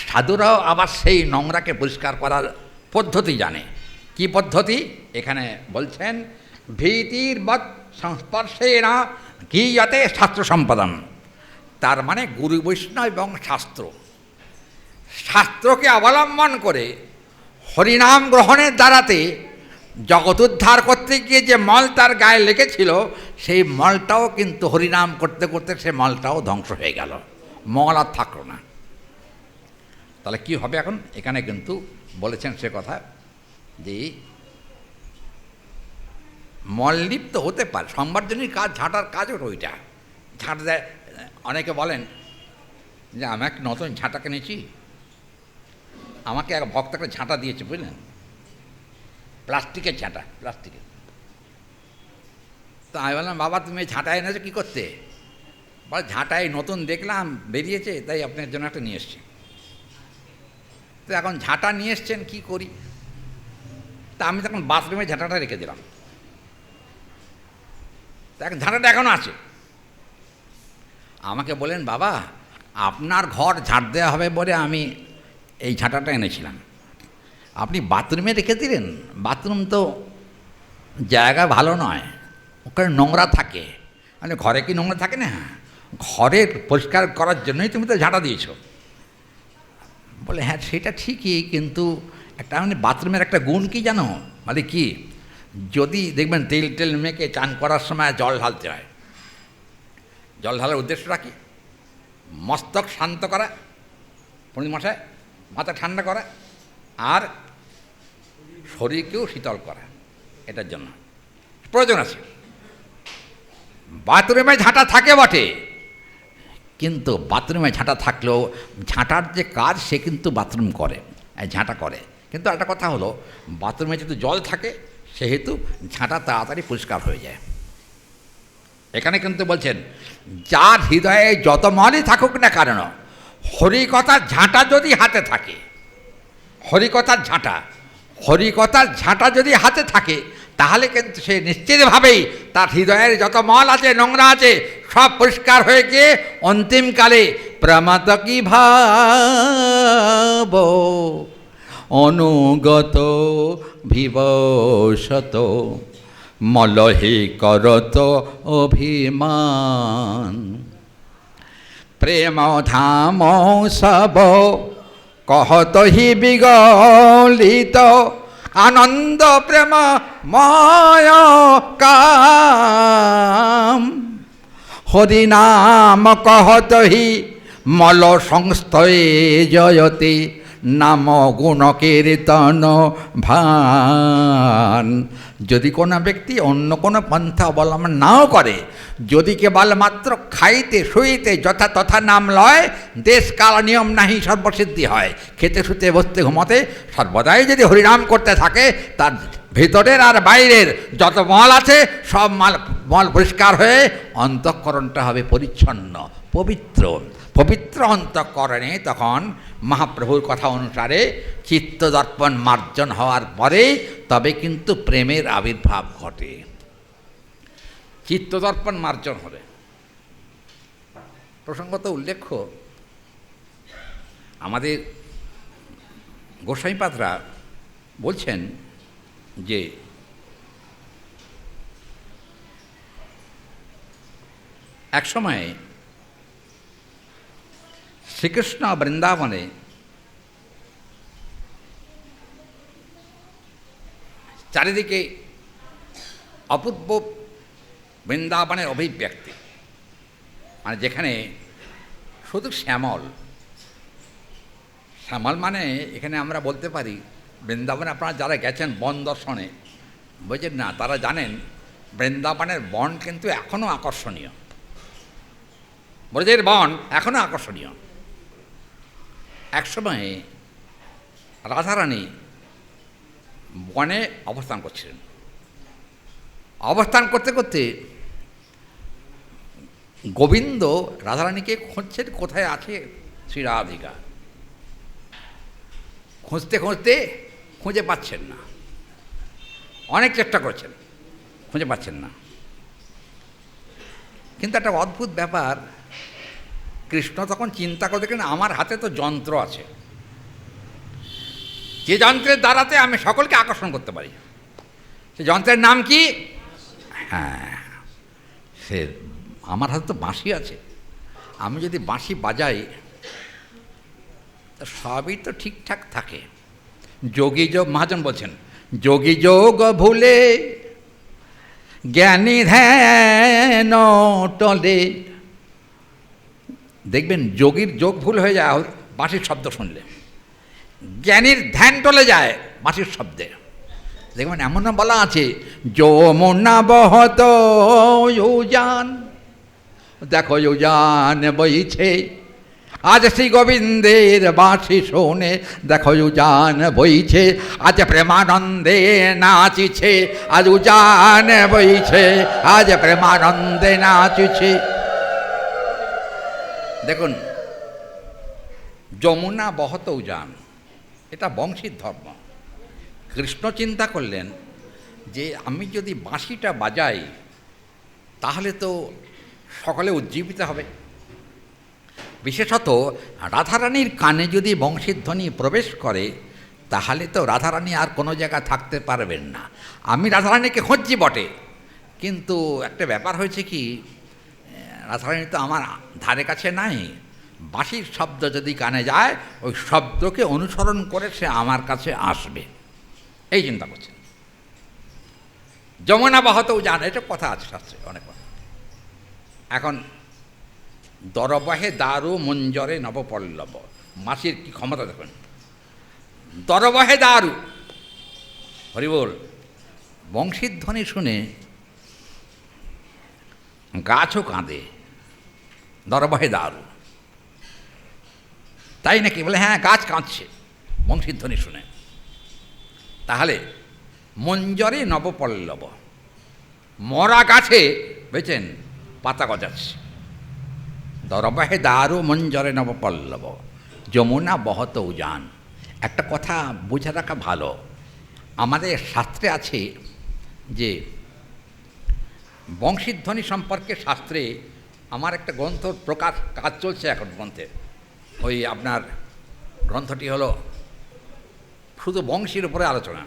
সাধুরাও আবার সেই নোংরাকে পরিষ্কার করার পদ্ধতি জানে। কি পদ্ধতি? এখানে বলছেন ভীতির বৎ সংস্পর্শে না গীয়তে শাস্ত্র সম্পাদন। তার মানে গুরু বৈষ্ণব এবং শাস্ত্র, শাস্ত্রকে অবলম্বন করে হরিনাম গ্রহণের দ্বারাতে জগৎ উদ্ধার করতে গিয়ে যে মল তার গায়ে লেগেছিল, সেই মলটাও কিন্তু হরিনাম করতে করতে সে মলটাও ধ্বংস হয়ে গেল, মল আর থাকলো না। তাহলে কি হবে এখন? এখানে কিন্তু বলেছেন সে কথা যে মললিপ্ত হতে পারে। সংবার্জনীর কাজ, ঝাঁটার কাজও ওইটা। ঝাঁট দেয়। অনেকে বলেন যে আমি এক নতুন ঝাঁটা কিনেছি, আমাকে এক ভক্ত একটা ঝাঁটা দিয়েছে, বুঝলেন, প্লাস্টিকের ঝাঁটা, প্লাস্টিকের। তো আমি বললাম, বাবা তুমি এই ঝাঁটা এনেছো কী করতে? বল ঝাঁটাই নতুন দেখলাম বেরিয়েছে, তাই আপনার জন্য একটা নিয়ে এসছি। তো এখন ঝাঁটা নিয়ে এসছেন, কী করি? তা আমি তখন বাথরুমে ঝাঁটাটা রেখে দিলাম। তা এখন ঝাঁটাটা এখনও আছে। আমাকে বলেন, বাবা আপনার ঘর ঝাঁট দেওয়া হবে বলে আমি এই ঝাঁটাটা এনেছিলাম, আপনি বাথরুমে রেখে দিলেন। বাথরুম তো জায়গা ভালো নয়, ওখানে নোংরা থাকে। মানে ঘরে কি নোংরা থাকে না? ঘরের পরিষ্কার করার জন্যই তুমি তো ঝাঁটা দিয়েছো। বলে, হ্যাঁ সেটা ঠিকই, কিন্তু একটা মানে বাথরুমের একটা গুণ কি জানো? মানে কি, যদি দেখবেন তেল টেল মেখে চান করার সময় জল ঢালতে হয়, জল ঢালার উদ্দেশ্যটা কি? মস্তক শান্ত করা, পণ্ডিত মশাই, মাথা ঠান্ডা করা, আর শরীরকেও শীতল করা, এটার জন্য প্রয়োজন আছে। বাথরুমে ঝাঁটা থাকে বটে, কিন্তু বাথরুমে ঝাঁটা থাকলেও ঝাঁটার যে কাজ সে কিন্তু বাথরুম করে, ঝাঁটা করে। কিন্তু একটা কথা হলো, বাথরুমে যেহেতু জল থাকে সেহেতু ঝাঁটা তাড়াতাড়ি পরিষ্কার হয়ে যায়। এখানে কিন্তু বলছেন, যার হৃদয়ে যত মলই থাকুক না কারণ, হরিকথার ঝাঁটা যদি হাতে থাকে, হরিকথার ঝাঁটা যদি হাতে থাকে, তাহলে কিন্তু সে নিশ্চিতভাবেই তার হৃদয়ের যত মল আছে, নোংরা আছে, সব পরিষ্কার হয়ে গিয়ে অন্তিমকালে প্রমাদ কি ভাব অনুগত বিবশত মলহি করত অভিমান প্রেম ধাম সব কহত হি বিগলিত আনন্দ প্রেম ময় কাম হরিনাম কহত হি মল সংস্থয়ে জয়তে নাম গুণ কীর্তন ভান। যদি কোনো ব্যক্তি অন্য কোনো পন্থা অবলম্বন নাও করে, যদি কেবল মাত্র খাইতে শুইতে যথা তথা নাম লয়, দেশ কাল নিয়ম নাহি সর্বসিদ্ধি হয়। খেতে শুতে বসতে ঘুমোতে সর্বদাই যদি হরিনাম করতে থাকে, তার ভিতরের আর বাইরের যত মল আছে সব মল পরিষ্কার হয়ে অন্তঃকরণটা হবে পরিচ্ছন্ন, পবিত্র। পবিত্র অন্তঃকরণে তখন মহাপ্রভুর কথা অনুসারে চিত্তদর্পণ মার্জন হওয়ার পরে তবে কিন্তু প্রেমের আবির্ভাব ঘটে। চিত্তদর্পণ মার্জন হবে। প্রসঙ্গত উল্লেখ্য, আমাদের গোসাইপাদরা বলছেন যে এক সময়ে শ্রীকৃষ্ণ বৃন্দাবনে চারিদিকে অপূর্ব বৃন্দাবনের অভিব্যক্তি, মানে যেখানে শুধু শ্যামল। শ্যামল মানে এখানে আমরা বলতে পারি, বৃন্দাবনে আপনারা যারা গেছেন বন দর্শনে, বুঝলেন না, তারা জানেন বৃন্দাবনের বন কিন্তু এখনও আকর্ষণীয়। ব্রজের বন এখনও আকর্ষণীয়। একসময় রাধারানী বনে অবস্থান করছিলেন। অবস্থান করতে করতে গোবিন্দ রাধারানীকে খুঁজছেন, কোথায় আছে শ্রী রাধিকা। খুঁজতে খুঁজতে খুঁজে পাচ্ছেন না, অনেক চেষ্টা করছেন, খুঁজে পাচ্ছেন না। কিন্তু একটা অদ্ভুত ব্যাপার, কৃষ্ণ তখন চিন্তা করে দেখলেন, আমার হাতে তো যন্ত্র আছে, যে যন্ত্রের দ্বারাতে আমি সকলকে আকর্ষণ করতে পারি। সে যন্ত্রের নাম কি? হ্যাঁ, সে আমার হাতে তো বাঁশি আছে, আমি যদি বাঁশি বাজাই তা সবই তো ঠিকঠাক থাকে। যোগী যোগ, মহাজন বলছেন, যোগী যোগ ভুলে জ্ঞানী ধ্যান টলে। দেখবেন যোগীর যোগ ভুল হয়ে যায় বাঁশির শব্দ শুনলে, জ্ঞানীর ধ্যান টলে যায় বাঁশির শব্দে। দেখবেন এমন বলা আছে, যমুনা বহত ইউজান, দেখো ইউজান বইছে, আজ শ্রী গোবিন্দের বাঁশি শোনে, দেখো উজান বইছে, আজ প্রেমানন্দে নাচিছে, আজ উজান বইছে, আজ প্রেমানন্দে নাচিছে। দেখুন, যমুনা বহত উজান, এটা বংশীর ধর্ম। কৃষ্ণ চিন্তা করলেন যে আমি যদি বাঁশিটা বাজাই তাহলে তো সকলে উজ্জীবিত হবে, বিশেষত রাধারানীর কানে যদি বংশীর ধ্বনি প্রবেশ করে তাহলে তো রাধারানী আর কোনো জায়গায় থাকতে পারবেন না। আমি রাধারানীকে খুঁজছি বটে, কিন্তু একটা ব্যাপার হয়েছে কি, রাধারানী তো আমার ধারে কাছে নাই। বাঁশির শব্দ যদি কানে যায় ওই শব্দকে অনুসরণ করে সে আমার কাছে আসবে, এই চিন্তা করছেন। যমুনা বহতেও জান, এটা কথা আছে শাস্ত্রে অনেক কথা। এখন দরবাহে দারু মঞ্জরে নবপল্লব, মাসির কি ক্ষমতা দেখুন। দরবাহে দারু, হরিবোল, বংশীর ধ্বনি শুনে গাছও কাঁদে, দরবাহে দারু, তাই নাকি? বলে হ্যাঁ, গাছ কাঁদছে বংশীর ধ্বনি শুনে। তাহলে মঞ্জরে নবপল্লব, মরা গাছে বুঝছেন পাতা গজাচ্ছে। দরবাহে দারু মঞ্জরে নবপল্লব, যমুনা বহত উজান। একটা কথা বুঝে রাখা ভালো, আমাদের শাস্ত্রে আছে যে বংশীর ধ্বনি সম্পর্কে শাস্ত্রে আমার একটা গ্রন্থ প্রকাশ কাজ চলছে এখন গ্রন্থের। ওই আপনার গ্রন্থটি হলো শুধু বংশীর উপরে আলোচনা,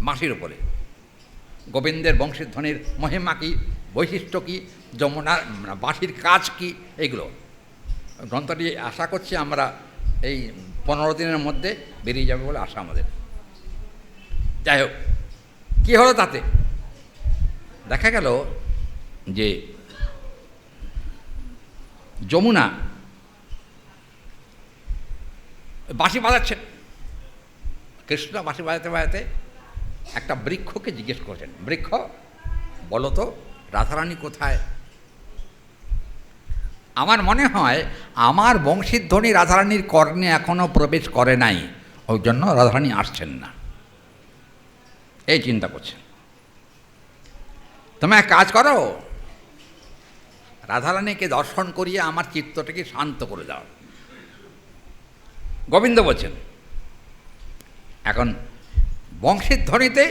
মাসির উপরে। গোবিন্দের বংশীর ধ্বনির মহিমা কী, বৈশিষ্ট্য কী, যমুনার বাঁশির কাজ কী, এইগুলো গ্রন্থটি আশা করছি আমরা এই 15 দিনের মধ্যে বেরিয়ে যাবে বলে আশা আমাদের। যাই হোক, কী হলো তাতে? দেখা গেল যে যমুনা বাঁশি বাজাচ্ছেন, কৃষ্ণ বাঁশি বাজাতে বাজাতে একটা বৃক্ষকে জিজ্ঞেস করছেন, বৃক্ষ বলো তো রাধারানী কোথায়? আমার মনে হয় আমার বংশীর ধ্বনি রাধারানীর কর্ণে এখনও প্রবেশ করে নাই, ওই জন্য রাধারানী আসছেন না, এই চিন্তা করছেন। তুমি এক কাজ করো, রাধারানীকে দর্শন করিয়ে আমার চিত্তটাকে শান্ত করে দাও, গোবিন্দ বলছেন। এখন বংশীর ধ্বনিতে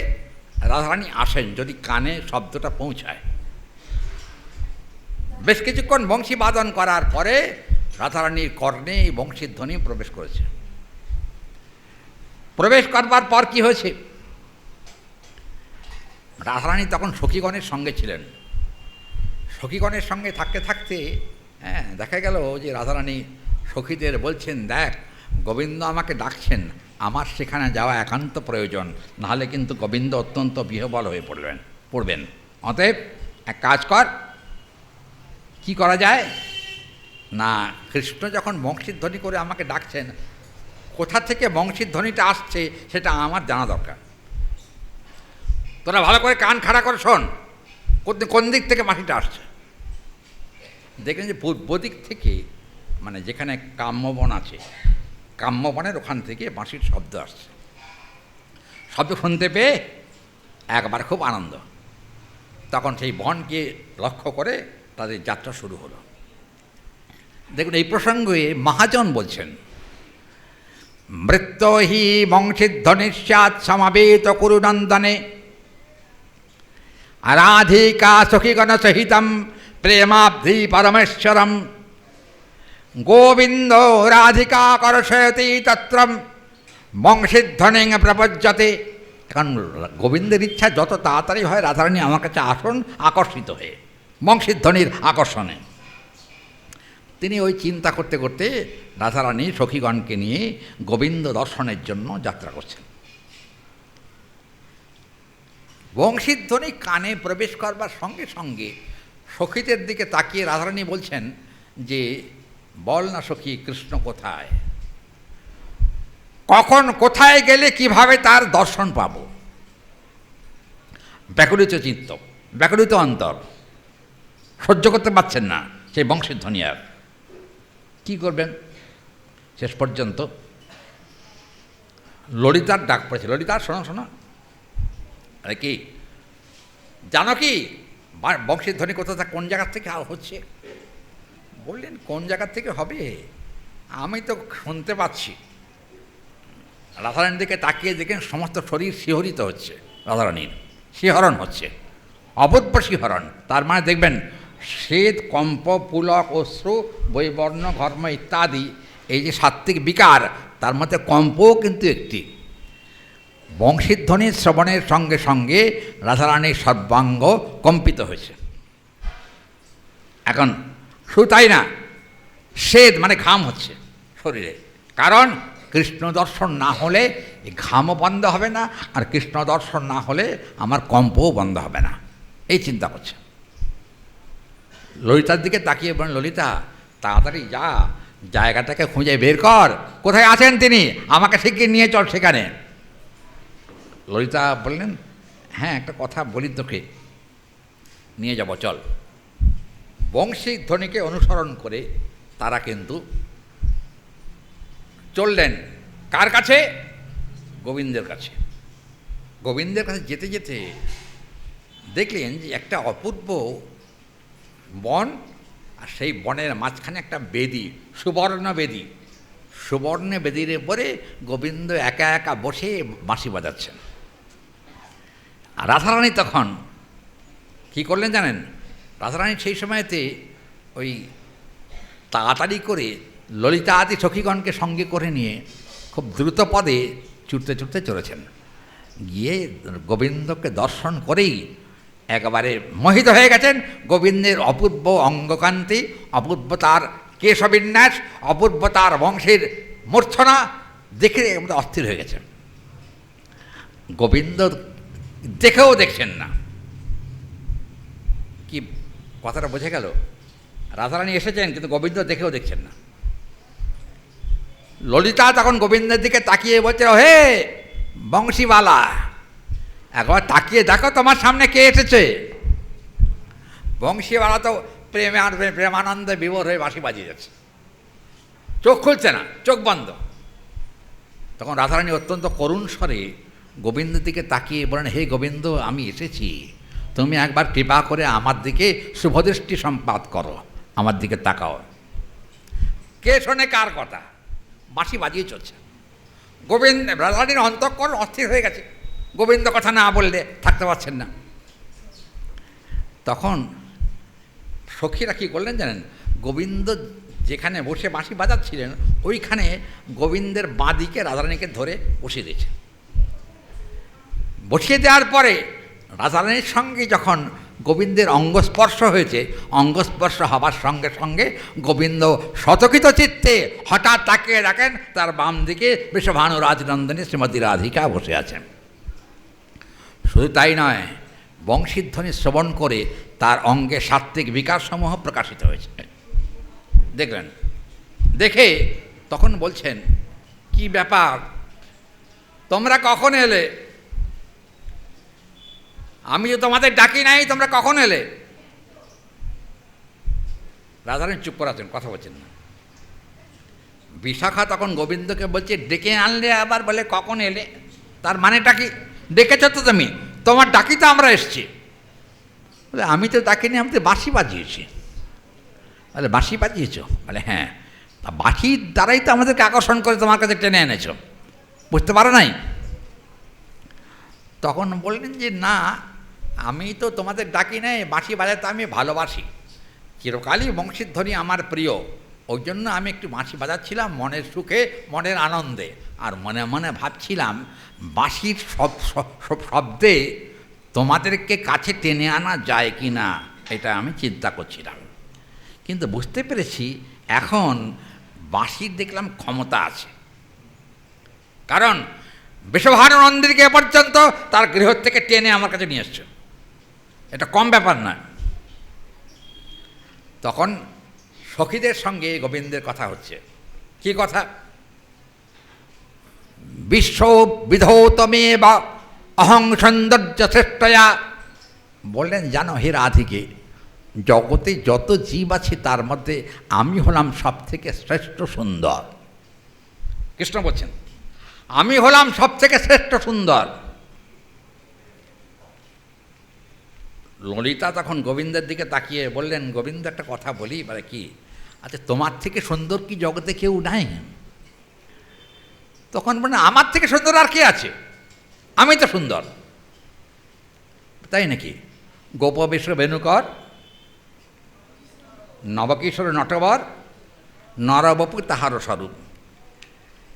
রাধারানী আসেন যদি কানে শব্দটা পৌঁছায়। বেশ কিছুক্ষণ বংশী বাদন করার পরে রাধারানীর কর্ণে এই বংশীর ধ্বনি প্রবেশ করেছে। প্রবেশ করবার পর কি হয়েছে, রাধারানী তখন সখীগণের সঙ্গে ছিলেন। সখীগণের সঙ্গে থাকতে থাকতে দেখা গেল যে রাধারানী সখীদের বলছেন, দেখ গোবিন্দ আমাকে ডাকছেন, আমার সেখানে যাওয়া একান্ত প্রয়োজন, নাহলে কিন্তু গোবিন্দ অত্যন্ত বিহ্বল হয়ে পড়বেন। অতএব এক কাজ কর, কি করা যায় না, কৃষ্ণ যখন বংশীর ধ্বনি করে আমাকে ডাকছেন, কোথা থেকে বংশীর ধ্বনিটা আসছে সেটা আমার জানা দরকার। তোরা ভালো করে কান খাড়া করে শোন, কোন দিক থেকে বাঁশিটা আসছে। দেখলেন যে পূর্ব দিক থেকে, মানে যেখানে কাম্যবন আছে, কাম্যবনের ওখান থেকে বাঁশির শব্দ আসছে। শব্দ শুনতে পেয়ে একবার খুব আনন্দ, তখন সেই বনকে লক্ষ্য করে তাদের যাত্রা শুরু হলো। দেখুন এই প্রসঙ্গে মহাজন বলছেন, মৃত্যু হি বংশীধ্বনিষ্যাৎ সমাবেত কুরুনন্দনে রাধিকা সখীগণ সহিতম প্রেমাব্ধি পরমেশ্বরম গোবিন্দ রাধিকা করশয়তি তত্রম বংশীধ্বনি প্রপজ্যতে। এখন গোবিন্দের ইচ্ছা যত তাড়াতাড়ি হয় রাধারানী আমার কাছে আসুন, আকর্ষিত হয়ে বংশীধ্বনির আকর্ষণে। তিনি ওই চিন্তা করতে করতে রাধারানী সখীগণকে নিয়ে গোবিন্দ দর্শনের জন্য যাত্রা করছেন। বংশীধ্বনি কানে প্রবেশ করবার সঙ্গে সঙ্গে সখীদের দিকে তাকিয়ে রাধারানী বলছেন যে, বল না সখী, কৃষ্ণ কোথায়, কখন কোথায় গেলে কিভাবে তার দর্শন পাব? ব্যাকুলিত চিত্ত, ব্যাকুলিত অন্তর, সহ্য করতে পারছেন না সেই বংশীধ্বনি। আর কী করবেন? শেষ পর্যন্ত ললিতার ডাক পড়েছে, ললিতা শোনো শোনো, আরে কি জানো কি বংশীধ্বনি কোথা, কোন জায়গার থেকে হচ্ছে? বললেন কোন জায়গার থেকে হবে, আমি তো শুনতে পাচ্ছি। রাধারানীর দিকে তাকিয়ে দেখেন সমস্ত শরীর শিহরিত হচ্ছে, রাধারানীর শিহরণ হচ্ছে, অপূর্ব শিহরণ। তার মানে দেখবেন শ্বেত, কম্প, পুলক, অশ্রু, বৈবর্ণ, ঘর্ম ইত্যাদি এই যে সাত্ত্বিক বিকার, তার মধ্যে কম্পও কিন্তু একটি। বংশীধ্বনির শ্রবণের সঙ্গে সঙ্গে রাধারানীর সর্বাঙ্গ কম্পিত হয়েছে। এখন শুধু তাই না, শ্বেত মানে ঘাম হচ্ছে শরীরে, কারণ কৃষ্ণ দর্শন না হলে এই ঘামও বন্ধ হবে না, আর কৃষ্ণ দর্শন না হলে আমার কম্পও বন্ধ হবে না, এই চিন্তা করছে। ললিতার দিকে তাকিয়ে বলেন, ললিতা তাড়াতাড়ি যা, জায়গাটাকে খুঁজে বের কর, কোথায় আছেন তিনি, আমাকে শিখিয়ে নিয়ে চল সেখানে। ললিতা বললেন, হ্যাঁ একটা কথা বলি তোকে, নিয়ে যাব চল। বংশী ধ্বনিকে অনুসরণ করে তারা কিন্তু চললেন কার কাছে? গোবিন্দের কাছে। গোবিন্দের কাছে যেতে যেতে দেখলেন যে একটা অপূর্ব বন, আর সেই বনের মাঝখানে একটা বেদি, সুবর্ণ বেদি। সুবর্ণ বেদির উপরে গোবিন্দ একা একা বসে বাঁশি বাজাচ্ছেন। আর রাধারানী তখন কী করলেন জানেন? রাধারানী সেই সময়তে ওই তাড়াতাড়ি করে ললিতা আদি সখীগণকে সঙ্গে করে নিয়ে খুব দ্রুত পদে ছুটতে ছুটতে চলেছেন। গিয়ে গোবিন্দকে দর্শন করেই একেবারে মোহিত হয়ে গেছেন। গোবিন্দের অপূর্ব অঙ্গকান্তি, অপূর্ব তার কেশবিন্যাস, অপূর্ব তার বংশের মূর্ছনা দেখে অস্থির হয়ে গেছেন। গোবিন্দ দেখেও দেখছেন না। কি কথাটা বোঝা গেল? রাধারানী এসেছেন কিন্তু গোবিন্দ দেখেও দেখছেন না। ললিতা তখন গোবিন্দের দিকে তাকিয়ে বলছে, হে বংশীওয়ালা, একবার তাকিয়ে দেখো তোমার সামনে কে এসেছে। বংশীওয়ালা তো প্রেমানন্দে বিভোর হয়ে বাঁশি বাজিয়ে যাচ্ছে, চোখ খুলছে না, চোখ বন্ধ। তখন রাধারানী অত্যন্ত করুণ স্বরে গোবিন্দের দিকে তাকিয়ে বলেন, হে গোবিন্দ, আমি এসেছি, তুমি একবার কৃপা করে আমার দিকে শুভদৃষ্টি সম্পাদ করো, আমার দিকে তাকাও। কে শোনে কার কথা? বাঁশি বাজিয়ে চলছে। গোবিন্দ, রাধারানীর অন্তঃকরণ অস্থির হয়ে গেছে, গোবিন্দ কথা না বললে থাকতে পারছেন না। তখন সখীরা কী করলেন জানেন? গোবিন্দ যেখানে বসে বাঁশি বাজাচ্ছিলেন ওইখানে গোবিন্দের বাঁদিকে রাধারানীকে ধরে বসিয়ে দিয়েছে। বসিয়ে দেওয়ার পরে রাধারানীর সঙ্গে যখন গোবিন্দের অঙ্গস্পর্শ হয়েছে, অঙ্গস্পর্শ হবার সঙ্গে সঙ্গে গোবিন্দ শতকিত চিত্তে হঠাৎ তাকিয়ে দেখেন তার বাম দিকে বৃষভানু রাজনন্দিনী শ্রীমতী রাধিকা বসে আছেন। শুধু তাই নয়, বংশীধ্বনি শ্রবণ করে তার অঙ্গে সাত্ত্বিক বিকারসমূহ প্রকাশিত হয়েছে। দেখলেন, দেখে তখন বলছেন, কি ব্যাপার, তোমরা কখন এলে? আমি তো তোমাদের ডাকি নাই, তোমরা কখন এলে? রাধারানী চুপ করে আছেন, কথা বলছেন না। বিশাখা তখন গোবিন্দকে বলছে, ডেকে আনলে আবার বলে কখন এলে? তার মানেটা কি? ডেকেছ তো তুমি, তোমার ডাকি তো আমরা এসছি। বলে আমি তো ডাকিনি, আমি তো বাঁশি বাজিয়েছি। বলে বাঁশি বাজিয়েছ? বলে হ্যাঁ। বাঁশির দ্বারাই তো আমাদেরকে আকর্ষণ করে তোমার কাছে টেনে এনেছ, বুঝতে পারো নাই? তখন বললেন যে না, আমি তো তোমাদের ডাকি নাই, বাঁশি বাজাতে আমি ভালোবাসি, চিরকালই বংশীধ্বনি আমার প্রিয়, ওই জন্য আমি একটু বাঁশি বাজাচ্ছিলাম মনের সুখে, মনের আনন্দে। আর মনে মনে ভাবছিলাম বাঁশির শব্দে তোমাদেরকে কাছে টেনে আনা যায় কি না, এটা আমি চিন্তা করছিলাম। কিন্তু বুঝতে পেরেছি এখন বাঁশির দেখলাম ক্ষমতা আছে, কারণ বৃষভানুনন্দীকে এ পর্যন্ত তার গৃহ থেকে টেনে আমার কাছে নিয়ে এসছে, এটা কম ব্যাপার না। তখন সখীদের সঙ্গে গোবিন্দের কথা হচ্ছে। কি কথা? বিশ্ব বিধৌতমে বা অহং সৌন্দর্য শ্রেষ্ঠয়া। বললেন, জানো হে রাধিকে, জগতে যত জীব আছে তার মধ্যে আমি হলাম সব থেকে শ্রেষ্ঠ সুন্দর। কৃষ্ণ বলছেন, আমি হলাম সব থেকে শ্রেষ্ঠ সুন্দর। ললিতা তখন গোবিন্দের দিকে তাকিয়ে বললেন, গোবিন্দ একটা কথা বলি, বলে কি? আচ্ছা তোমার থেকে সুন্দর কি জগতে কেউ নাই? তখন বললেন আমার থেকে সুন্দর আর কে আছে, আমি তো সুন্দর। তাই নাকি? গোপবেশ বেণুকর, নবকিশোর নটবর, নরবপু তাহারও স্বরূপ।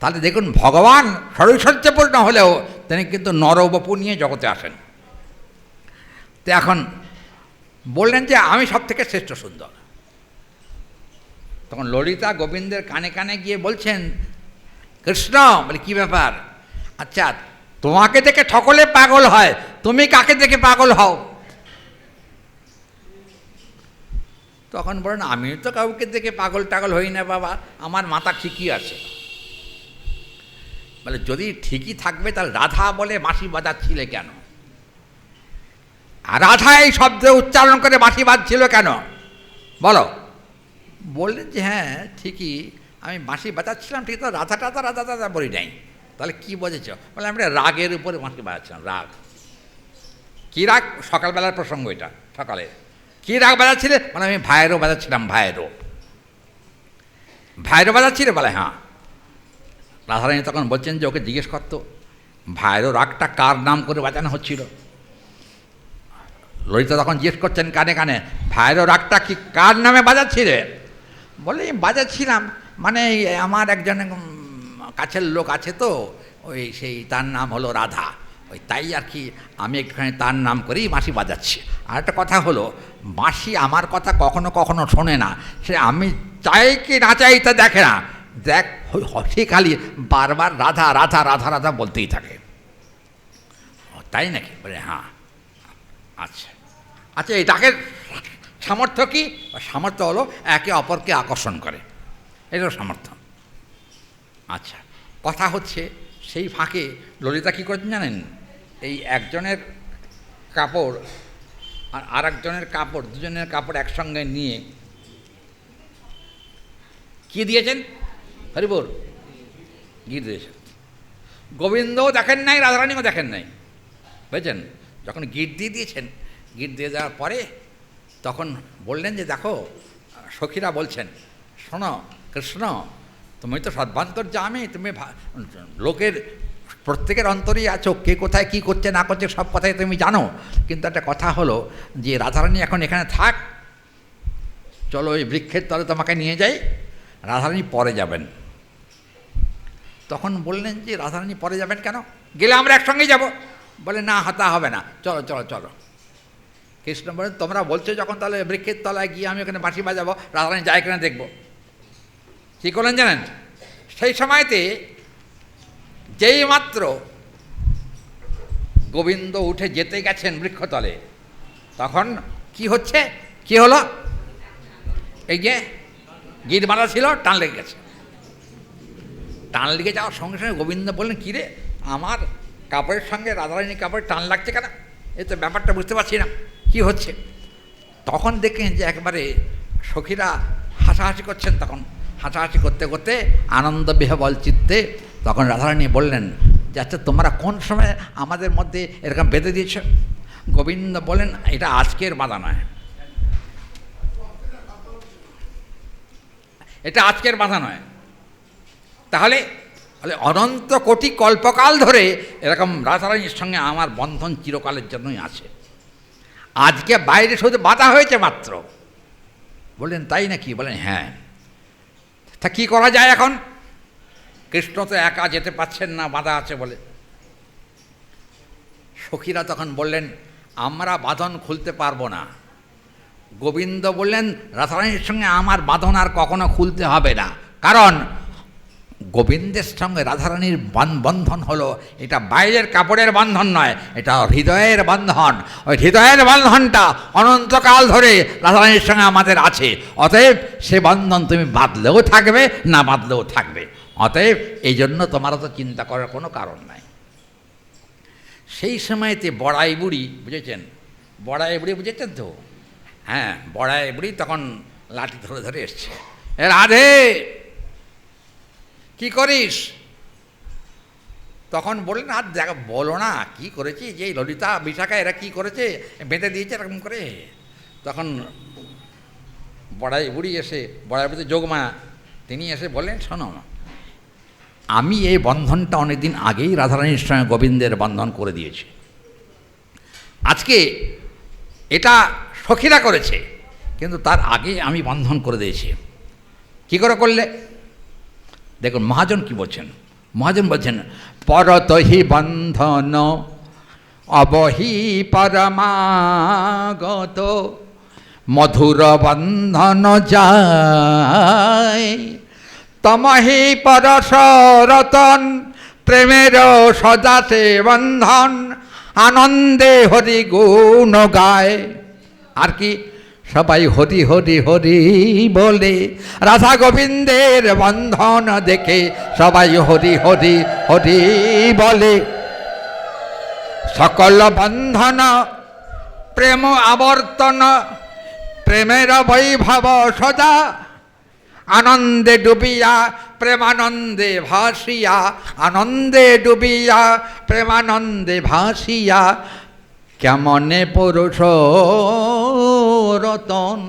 তাহলে দেখুন, ভগবান শরীরসজ্জাপূর্ণ হলেও তিনি কিন্তু নরবপু নিয়ে জগতে আসেন। তো এখন বললেন যে আমি সব থেকে শ্রেষ্ঠ সুন্দর। তখন ললিতা গোবিন্দের কানে কানে গিয়ে বলছেন, কৃষ্ণ, বলে কী ব্যাপার? আচ্ছা, তোমাকে দেখে সকলে পাগল হয়, তুমি কাকে দেখে পাগল হও? তখন বলেন, আমি তো কাউকে দেখে পাগল টাগল হই না বাবা, আমার মাথা ঠিকই আছে। বলে যদি ঠিকই থাকবে তাহলে রাধা বলে বাঁশি বাজাচ্ছিলে কেন? আর রাধা এই শব্দ উচ্চারণ করে বাঁশি বাজছিল কেন বলো? বললেন যে হ্যাঁ ঠিকই, আমি বাঁশি বাজাচ্ছিলাম ঠিক, তো রাধা টাধা রাধা টাধা বলি নাই। তাহলে কী বোঝেছ? বলে আমরা রাগের উপরে বাঁশি বাজাচ্ছিলাম। রাগ? কী রাগ? সকালবেলার প্রসঙ্গ এটা, সকালে কী রাগ বাজাচ্ছিলে? মানে আমি ভাইয়েরও বাজাচ্ছিলাম। ভাইয়েরও বাজাচ্ছিলে? বলে হ্যাঁ। রাধারানী তখন বলছেন যে ওকে জিজ্ঞেস করতো ভাইয়েরও রাগটা কার নাম করে বাজানো হচ্ছিল। ললিতা তখন জিজ্ঞেস করছেন কানে কানে, ভাইয়েরও রাগটা কি কার নামে বাজাচ্ছিলে? বলে বাজাচ্ছিলাম, মানে আমার একজন কাছের লোক আছে তো, ওই সেই তার নাম হলো রাধা, ওই তাই আর কি আমি একটুখানি তার নাম করেই বাঁশি বাজাচ্ছি। আর একটা কথা হলো, বাঁশি আমার কথা কখনো কখনো শোনে না, সে আমি চাই কি না চাই তা দেখে না, দেখ সে খালি বারবার রাধা রাধা রাধা রাধা বলতেই থাকে। তাই নাকি? বলে হ্যাঁ। আচ্ছা আচ্ছা, এই ডাকের সামর্থ্য কী? সামর্থ্য হলো একে অপরকে আকর্ষণ করে, এটাও সামর্থ্য। আচ্ছা, কথা হচ্ছে সেই ফাঁকে ললিতা কী করছেন জানেন? এই একজনের কাপড় আর একজনের কাপড়, দুজনের কাপড় একসঙ্গে নিয়ে কি দিয়েছেন? হরিবোল গিট দিয়েছেন। গোবিন্দও দেখেন নাই, রাধারানীও দেখেন নাই, বুঝেছেন? যখন গিট দিয়ে দিয়েছেন, গিট দিয়ে দেওয়ার পরে তখন বললেন যে দেখো, সখীরা বলছেন, শোনো কৃষ্ণ, তুমি তো সর্বান্তর্যামী, তুমি লোকের প্রত্যেকের অন্তরেই আছো, কে কোথায় কী করছে না করছে সব কথাই তুমি জানো। কিন্তু একটা কথা হলো যে রাধারানী এখন এখানে থাক, চলো ওই বৃক্ষের তলে তোমাকে নিয়ে যাই, রাধারানী পরে যাবেন। তখন বললেন যে রাধারানী পরে যাবেন কেন? গেলে আমরা একসঙ্গেই যাব। বলে না, হাতা হবে না, চলো চলো চলো। কৃষ্ণ বলেন, তোমরা বলছো যখন, তাহলে বৃক্ষের তলায় গিয়ে আমি ওখানে বাঁশি বাজাবো, রাধারানী যায় কিনা দেখবো। কী করলেন জানেন? সেই সময়তে যেই মাত্র গোবিন্দ উঠে যেতে গেছেন বৃক্ষতলে, তখন কি হচ্ছে? কি হলো? এই যে গিট বাঁধা ছিল, টান লেগে গেছে। টান লেগে যাওয়ার সঙ্গে সঙ্গে গোবিন্দ বললেন, কী রে, আমার কাপড়ের সঙ্গে রাধারানীর কাপড়ে টান লাগছে কেন? এই তো ব্যাপারটা বুঝতে পারছি না, কি হচ্ছে? তখন দেখেন যে একবারে সখীরা হাসাহাসি করছেন। তখন হাসাহাসি করতে করতে আনন্দ বিহবল চিত্তে তখন রাধারানী বললেন যে আচ্ছা, তোমরা কোন সময় আমাদের মধ্যে এরকম বেঁধে দিয়েছ? গোবিন্দ বলেন, এটা আজকের বাঁধা নয়, এটা আজকের বাঁধা নয়। তাহলে অনন্ত কোটি কল্পকাল ধরে এরকম রাধারানীর সঙ্গে আমার বন্ধন চিরকালের জন্যই আছে। আজকে বাইরে শুধু বাধা হয়েছে মাত্র। বললেন তাই নাকি? বলেন হ্যাঁ। তা কী করা যায় এখন? কৃষ্ণ তো একা যেতে পারছেন না, বাধা আছে বলে। সখীরা তখন বললেন, আমরা বাঁধন খুলতে পারবো না। গোবিন্দ বললেন, রাধারানীর সঙ্গে আমার বাঁধন আর কখনো খুলতে হবে না, কারণ গোবিন্দের সঙ্গে রাধারানীর বন্ধন হলো, এটা বাইরের কাপড়ের বন্ধন নয়, এটা হৃদয়ের বন্ধন। ওই হৃদয়ের বন্ধনটা অনন্তকাল ধরে রাধারানীর সঙ্গে আমাদের আছে। অতএব সে বন্ধন তুমি বাঁধলেও থাকবে, না বাঁধলেও থাকবে। অতএব এই জন্য তোমারও তো চিন্তা করার কোনো কারণ নাই। সেই সময়তে বড়াই বুড়ি, বুঝেছেন? বড়াই বুড়ি বুঝেছেন তো? হ্যাঁ, বড়াই বুড়ি তখন লাঠি ধরে ধরে এসছে। এ রাধে, কি করিস? তখন বললেন, আর দেখো, বলো না কি করেছি, যে ললিতা বিশাখা এরা কি করেছে, বেঁধে দিয়েছে এরকম করে। তখন বড়াই বুড়ি এসে, বড়াই বুড়ি যোগমা, তিনি এসে বললেন, শোনো, আমি এই বন্ধনটা অনেকদিন আগেই রাধারানীর সঙ্গে গোবিন্দের বন্ধন করে দিয়েছি। আজকে এটা সখীরা করেছে, কিন্তু তার আগে আমি বন্ধন করে দিয়েছি। কী করে করলে দেখুন, মহাজন কি বলছেন। মহাজন বলছেন, পরতহি বন্ধন অবহি পরমাগত, মধুর বন্ধন যায়, তমহি পরশ রতন, প্রেমের সদা সে বন্ধন, আনন্দে হরি গুণ গায়। আর কি, সবাই হরি হরি হরি বলে, রাধা গোবিন্দের বন্ধন দেখে সবাই হরি হরি হরি বলে। সকল বন্ধন প্রেম আবর্তন, প্রেমের বৈভব সদা, আনন্দে ডুবিয়া প্রেমানন্দে ভাসিয়া, আনন্দে ডুবিয়া প্রেমানন্দে ভাসিয়া, কেমনে পুরুষ রতন।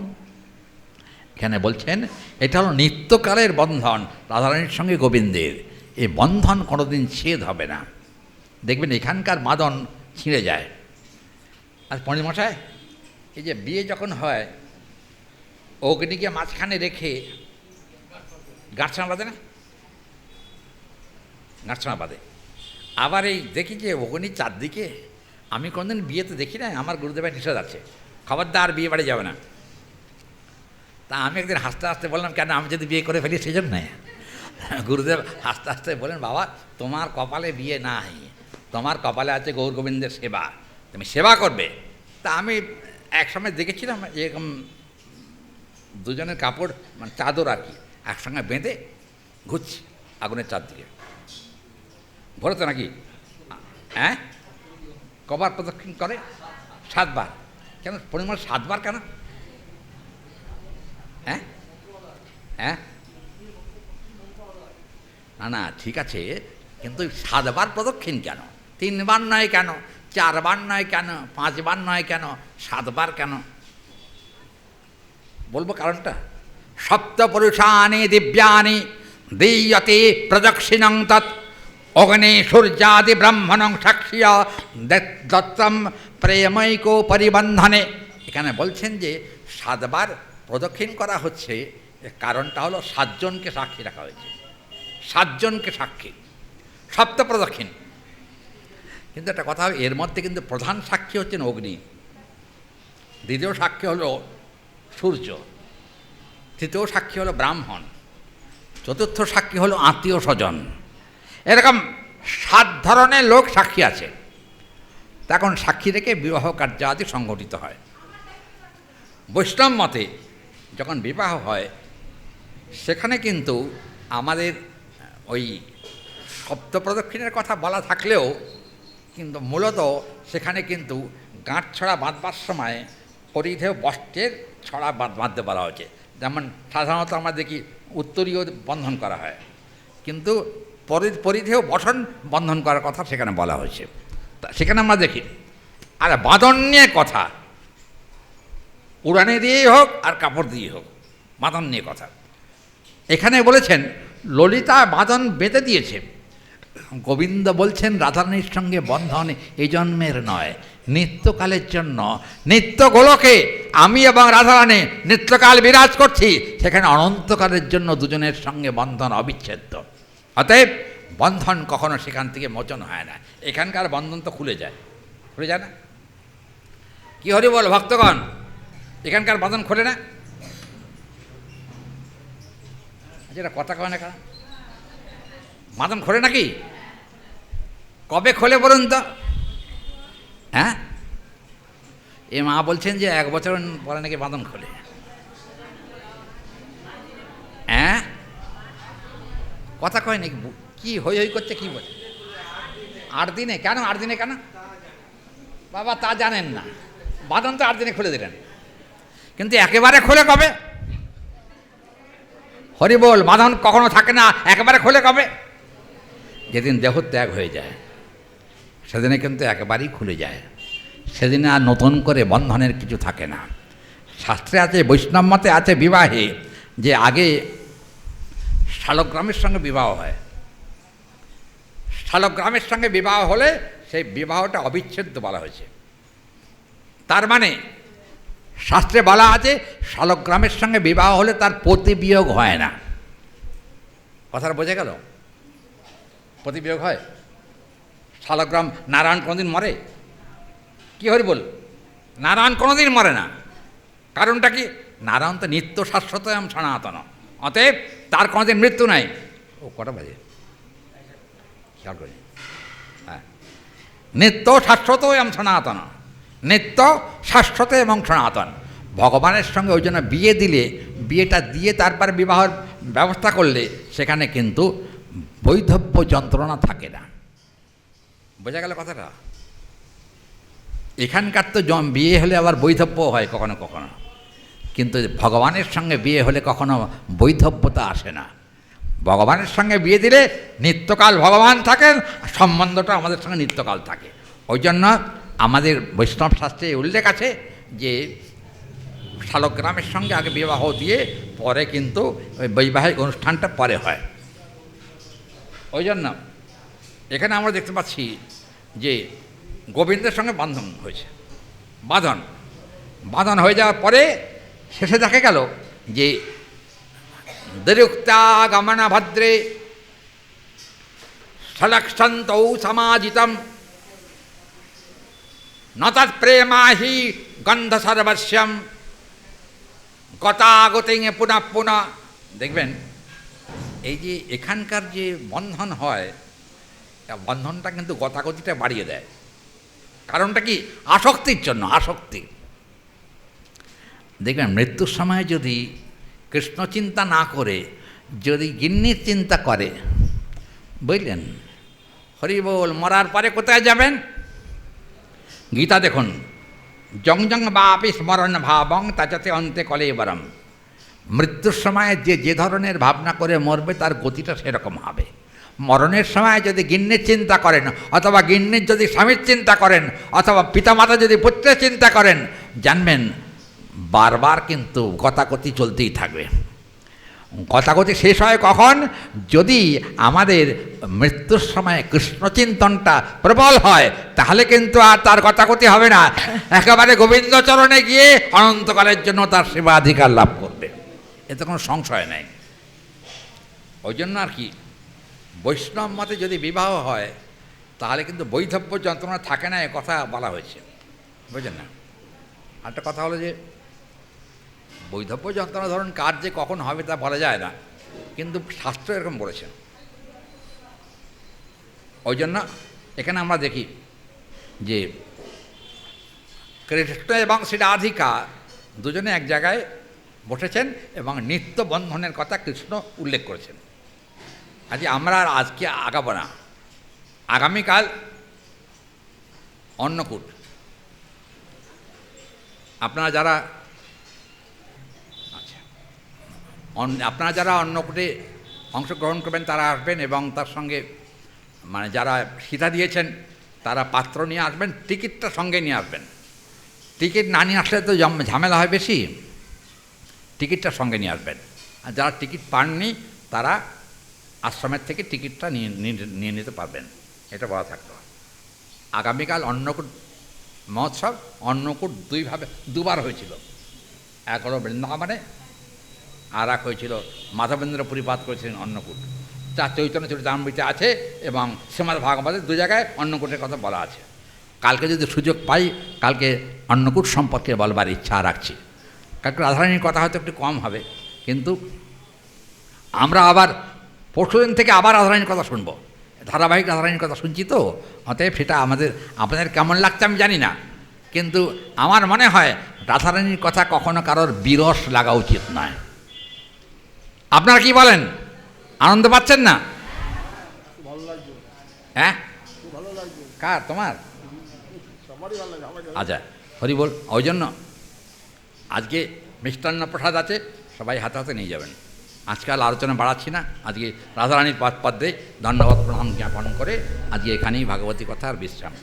এখানে বলছেন এটা হলো নিত্যকালের বন্ধন রাধারানীর সঙ্গে গোবিন্দের। এই বন্ধন কোনোদিন ছেদ হবে না। দেখবেন এখানকার মাদন ছিঁড়ে যায়। আর পণ্ডিতমশাই, এই যে বিয়ে যখন হয়, অগ্নিকে মাঝখানে রেখে গাঁটছানা বাঁধে না? গাঁটছানা বাঁধে। আবার এই দেখি যে অগ্নির চারদিকে, আমি কোনদিন বিয়েতে দেখি না, আমার গুরুদেবের নিষেধ আছে, খবরদার বিয়ে বাড়ি যাবে না। তা আমি একদিন হাসতে হাসতে বললাম, কেন, আমি যদি বিয়ে করে ফেলি সেই জন্য? গুরুদেব হাসতে হাসতে বলেন, বাবা তোমার কপালে বিয়ে নাই, তোমার কপালে আছে গৌর গোবিন্দের সেবা, তুমি সেবা করবে। তা আমি এক সময় দেখেছিলাম এরকম দুজনের কাপড়, মানে চাদর আর কি, একসঙ্গে বেঁধে ঘুরছি আগুনের চারদিকে। ভরে তো নাকি? হ্যাঁ, কবার প্রদক্ষিণ করে? 7 বার। কেন পরিমাণ 7 বার কেন? হ্যাঁ হ্যাঁ, না না ঠিক আছে, কিন্তু 7 বার প্রদক্ষিণ কেন? 3 বার নয় কেন? 4 বার নয় কেন? 5 বার নয় কেন? 7 বার কেন? বলবো কারণটা। সপ্তপুরুষানি দিব্যানি দীয়তে প্রদক্ষিণং তৎ, অগ্নি সূর্যাদি ব্রাহ্মণং সাক্ষিয়া দত্তম প্রেমৈক পরিবন্ধনে। এখানে বলছেন যে 7 বার প্রদক্ষিণ করা হচ্ছে, কারণটা হলো 7 জনকে সাক্ষী রাখা হয়েছে। 7 জনকে সাক্ষী, সপ্ত প্রদক্ষিণ। কিন্তু একটা কথা, এর মধ্যে কিন্তু প্রধান সাক্ষী হচ্ছেন অগ্নি, দ্বিতীয় সাক্ষী হলো সূর্য, তৃতীয় সাক্ষী হলো ব্রাহ্মণ, চতুর্থ সাক্ষী হলো আত্মীয় স্বজন। এরকম 7 ধরনের লোক সাক্ষী আছে। তখন সাক্ষী রেখে বিবাহ কার্যাদি সংগঠিত হয়। বৈষ্ণব মতে যখন বিবাহ হয়, সেখানে কিন্তু আমাদের ওই সপ্তপ্রদক্ষিণের কথা বলা থাকলেও কিন্তু মূলত সেখানে কিন্তু গাঁট ছড়া বাঁধবার সময় পরিধেয় বস্ত্রের ছড়া বাঁধতে বলা হয়েছে। যেমন সাধারণত আমরা দেখি উত্তরীয় বন্ধন করা হয়, কিন্তু পরিধেয় বসন বন্ধন করার কথা সেখানে বলা হয়েছে। সেখানে আমরা দেখি। আর বাঁধন নিয়ে কথা, উড়ানে দিয়েই হোক আর কাপড় দিয়ে হোক, বাঁধন নিয়ে কথা। এখানে বলেছেন ললিতা বাঁধন বেঁধে দিয়েছে, গোবিন্দ বলছেন রাধারানীর সঙ্গে বন্ধন এই জন্মের নয়, নিত্যকালের জন্য। নিত্য গোলকে আমি এবং রাধারানী নিত্যকাল বিরাজ করছি, সেখানে অনন্তকালের জন্য দুজনের সঙ্গে বন্ধন অবিচ্ছেদ্য। অতএব বন্ধন কখনো সেখান থেকে মোচন হয় না। এখানকার বন্ধন তো খুলে যায়, খুলে যায় না? কি হরি বল ভক্তগণ, এখানকার বন্ধন খোলে না? যেটা কথা কয় না, কারণ বাঁধন খোলে নাকি? কবে খোলে বলুন তো? হ্যাঁ, এ মা বলছেন যে 1 বছর পরে নাকি বাঁধন খোলে। হ্যাঁ, কথা কয় নাকি? কি হই হই করছে, কি বলে? 8 দিনে কেন? 8 দিনে কেন বাবা? তা জানেন না, বাঁধন তো 8 দিনে খুলে দিলেন, কিন্তু একেবারে খোলে কবে? হরি বল, বাঁধন কখনো থাকে না, একেবারে খোলে কবে? যেদিন দেহত্যাগ হয়ে যায় সেদিনে কিন্তু একেবারেই খুলে যায়। সেদিনে আর নতুন করে বন্ধনের কিছু থাকে না। শাস্ত্রে আছে, বৈষ্ণব মতে আছে বিবাহে, যে আগে শালগ্রামের সঙ্গে বিবাহ হয়, শালগ্রামের সঙ্গে বিবাহ হলে সেই বিবাহটা অবিচ্ছেদ্য বলা হয়েছে। তার মানে শাস্ত্রে বলা আছে শালগ্রামের সঙ্গে বিবাহ হলে তার প্রতিবিয়োগ হয় না। কথাটা বোঝা গেল? প্রতিবিয়োগ হয়? শালগ্রাম নারায়ণ কোনোদিন মরে? কি হরি বল? নারায়ণ কোনোদিন মরে না। কারণটা কি? নারায়ণ তো নিত্য শাশ্বত এবং সনাতন, অতএব তার কোনোদিন মৃত্যু নাই। ও কটা বাজে খেয়াল করি। হ্যাঁ, নিত্য শাশ্বত এবং সনাতন, নিত্য শাশ্বত এবং সনাতন। ভগবানের সঙ্গে ওই জন্য বিয়ে দিলে, বিয়েটা দিয়ে তারপর বিবাহের ব্যবস্থা করলে সেখানে কিন্তু বৈধব্য যন্ত্রণা থাকে না। বোঝা গেল কথাটা? এখানকার তো বিয়ে হলে আবার বৈধব্য হয় কখনো কখনো, কিন্তু ভগবানের সঙ্গে বিয়ে হলে কখনো বৈধব্যতা আসে না। ভগবানের সঙ্গে বিয়ে দিলে নিত্যকাল ভগবান থাকেন, সম্বন্ধটা আমাদের সঙ্গে নিত্যকাল থাকে। ওই জন্য আমাদের বৈষ্ণব শাস্ত্রে উল্লেখ আছে যে শালগ্রামের সঙ্গে আগে বিবাহ দিয়ে পরে কিন্তু ওই বৈবাহিক অনুষ্ঠানটা পরে হয়। ওই জন্য এখানে আমরা দেখতে পাচ্ছি যে গোবিন্দের সঙ্গে বাঁধন হয়েছে। বাঁধন হয়ে যাওয়ার পরে শেষে দেখা গেল যে দৃক্তা গমনা ভদ্রে সলক্ষন্তৌ সমাজিতম নতৎ প্রেমাহি গন্ধ সর্বস্যম গতাগতিং পুনঃ পুনঃ। দেখবেন এই যে এখানকার যে বন্ধন হয়, বন্ধনটা কিন্তু গতাগতিটা বাড়িয়ে দেয়। কারণটা কি? আসক্তির জন্য। আসক্তি। দেখবেন মৃত্যুর সময় যদি কৃষ্ণ চিন্তা না করে যদি গিন্নির চিন্তা করে, বুঝলেন, হরি বল, মরার পরে কোথায় যাবেন? গীতা দেখুন, জং জং বাপি স্মরণ ভাবং তাচাতে অন্তে কলেবরম। মৃত্যুর সময় যে ধরনের ভাবনা করে মরবে তার গতিটা সেরকম হবে। মরণের সময় যদি গিন্নির চিন্তা করেন, অথবা গিন্নির যদি স্বামীর চিন্তা করেন, অথবা পিতামাতা যদি পুত্রের চিন্তা করেন, জানবেন বারবার কিন্তু গতাগতি চলতেই থাকবে। গতাগতি শেষ হয় কখন? যদি আমাদের মৃত্যুর সময় কৃষ্ণচিন্তনটা প্রবল হয়, তাহলে কিন্তু আর তার গতাগতি হবে না। একেবারে গোবিন্দচরণে গিয়ে অনন্তকালের জন্য তার সেবাধিকার লাভ করবে, এতে কোনো সংশয় নেই। ওই জন্য আর কি বৈষ্ণব মতে যদি বিবাহ হয় তাহলে কিন্তু বৈধব্য যন্ত্রণা থাকে না, এ কথা বলা হয়েছে। বুঝলেন না? আরেকটা কথা হলো যে বৈধব্য যন্ত্রণা ধরুন কার যে কখন হবে তা বলা যায় না, কিন্তু শাস্ত্র এরকম বলেছেন। ওই জন্য এখানে আমরা দেখি যে কৃষ্ণ এবং শ্রী রাধিকা দুজনে এক জায়গায় বসেছেন এবং নিত্য বন্ধনের কথা কৃষ্ণ উল্লেখ করেছেন। আমরা আর আজকে আগাবো না, আগামীকাল অন্নকূট। আপনারা যারা অন্নকূটে অংশগ্রহণ করবেন তারা আসবেন, এবং তার সঙ্গে মানে যারা সীতা দিয়েছেন তারা পাত্র নিয়ে আসবেন, টিকিটটা সঙ্গে নিয়ে আসবেন। টিকিট না নিয়ে আসলে তো ঝামেলা হয় বেশি, টিকিটটা সঙ্গে নিয়ে আসবেন। আর যারা টিকিট পাননি তারা আশ্রমের থেকে টিকিটটা নিয়ে নিতে পারবেন, এটা বলা থাকতো। আগামীকাল অন্নকূট মহোৎসব। অন্নকূট দুবার হয়েছিল, এক হলো বৃন্দাবনে, আর এক হয়েছিল মাধবেন্দ্র পুরীপাত করেছিলেন অন্নকূট। যা চৈতন্য চরিতামৃতে আছে এবং শ্রীমদ্ ভাগবতের দু জায়গায় অন্নকূটের কথা বলা আছে। কালকে যদি সুযোগ পাই কালকে অন্নকূট সম্পর্কে বলবার ইচ্ছা রাখছি। কালকে রাধারানীর কথা হয়তো একটু কম হবে, কিন্তু আমরা আবার পরশুদিন থেকে আবার রাধারানীর কথা শুনবো, ধারাবাহিক রাধারানীর কথা শুনছি তো, অতএব সেটা আপনাদের কেমন লাগছে আমি জানি না, কিন্তু আমার মনে হয় রাধারানীর কথা কখনো কারোর বিরস লাগা উচিত নয়। আপনারা কি বলেন? আনন্দ পাচ্ছেন না? হ্যাঁ, কার? তোমার? আচ্ছা, হরি বল। ওই জন্য আজকে মিষ্টান্ন প্রসাদ আছে, সবাই হাতে হাতে নিয়ে যাবেন। আজকাল আলোচনা বাড়াচ্ছি না, আজকে রাধারানীর পদে ধন্যবাদ প্রণাম জ্ঞাপন করে আজকে এখানেই ভাগবতী কথা আর বিশ্রাম।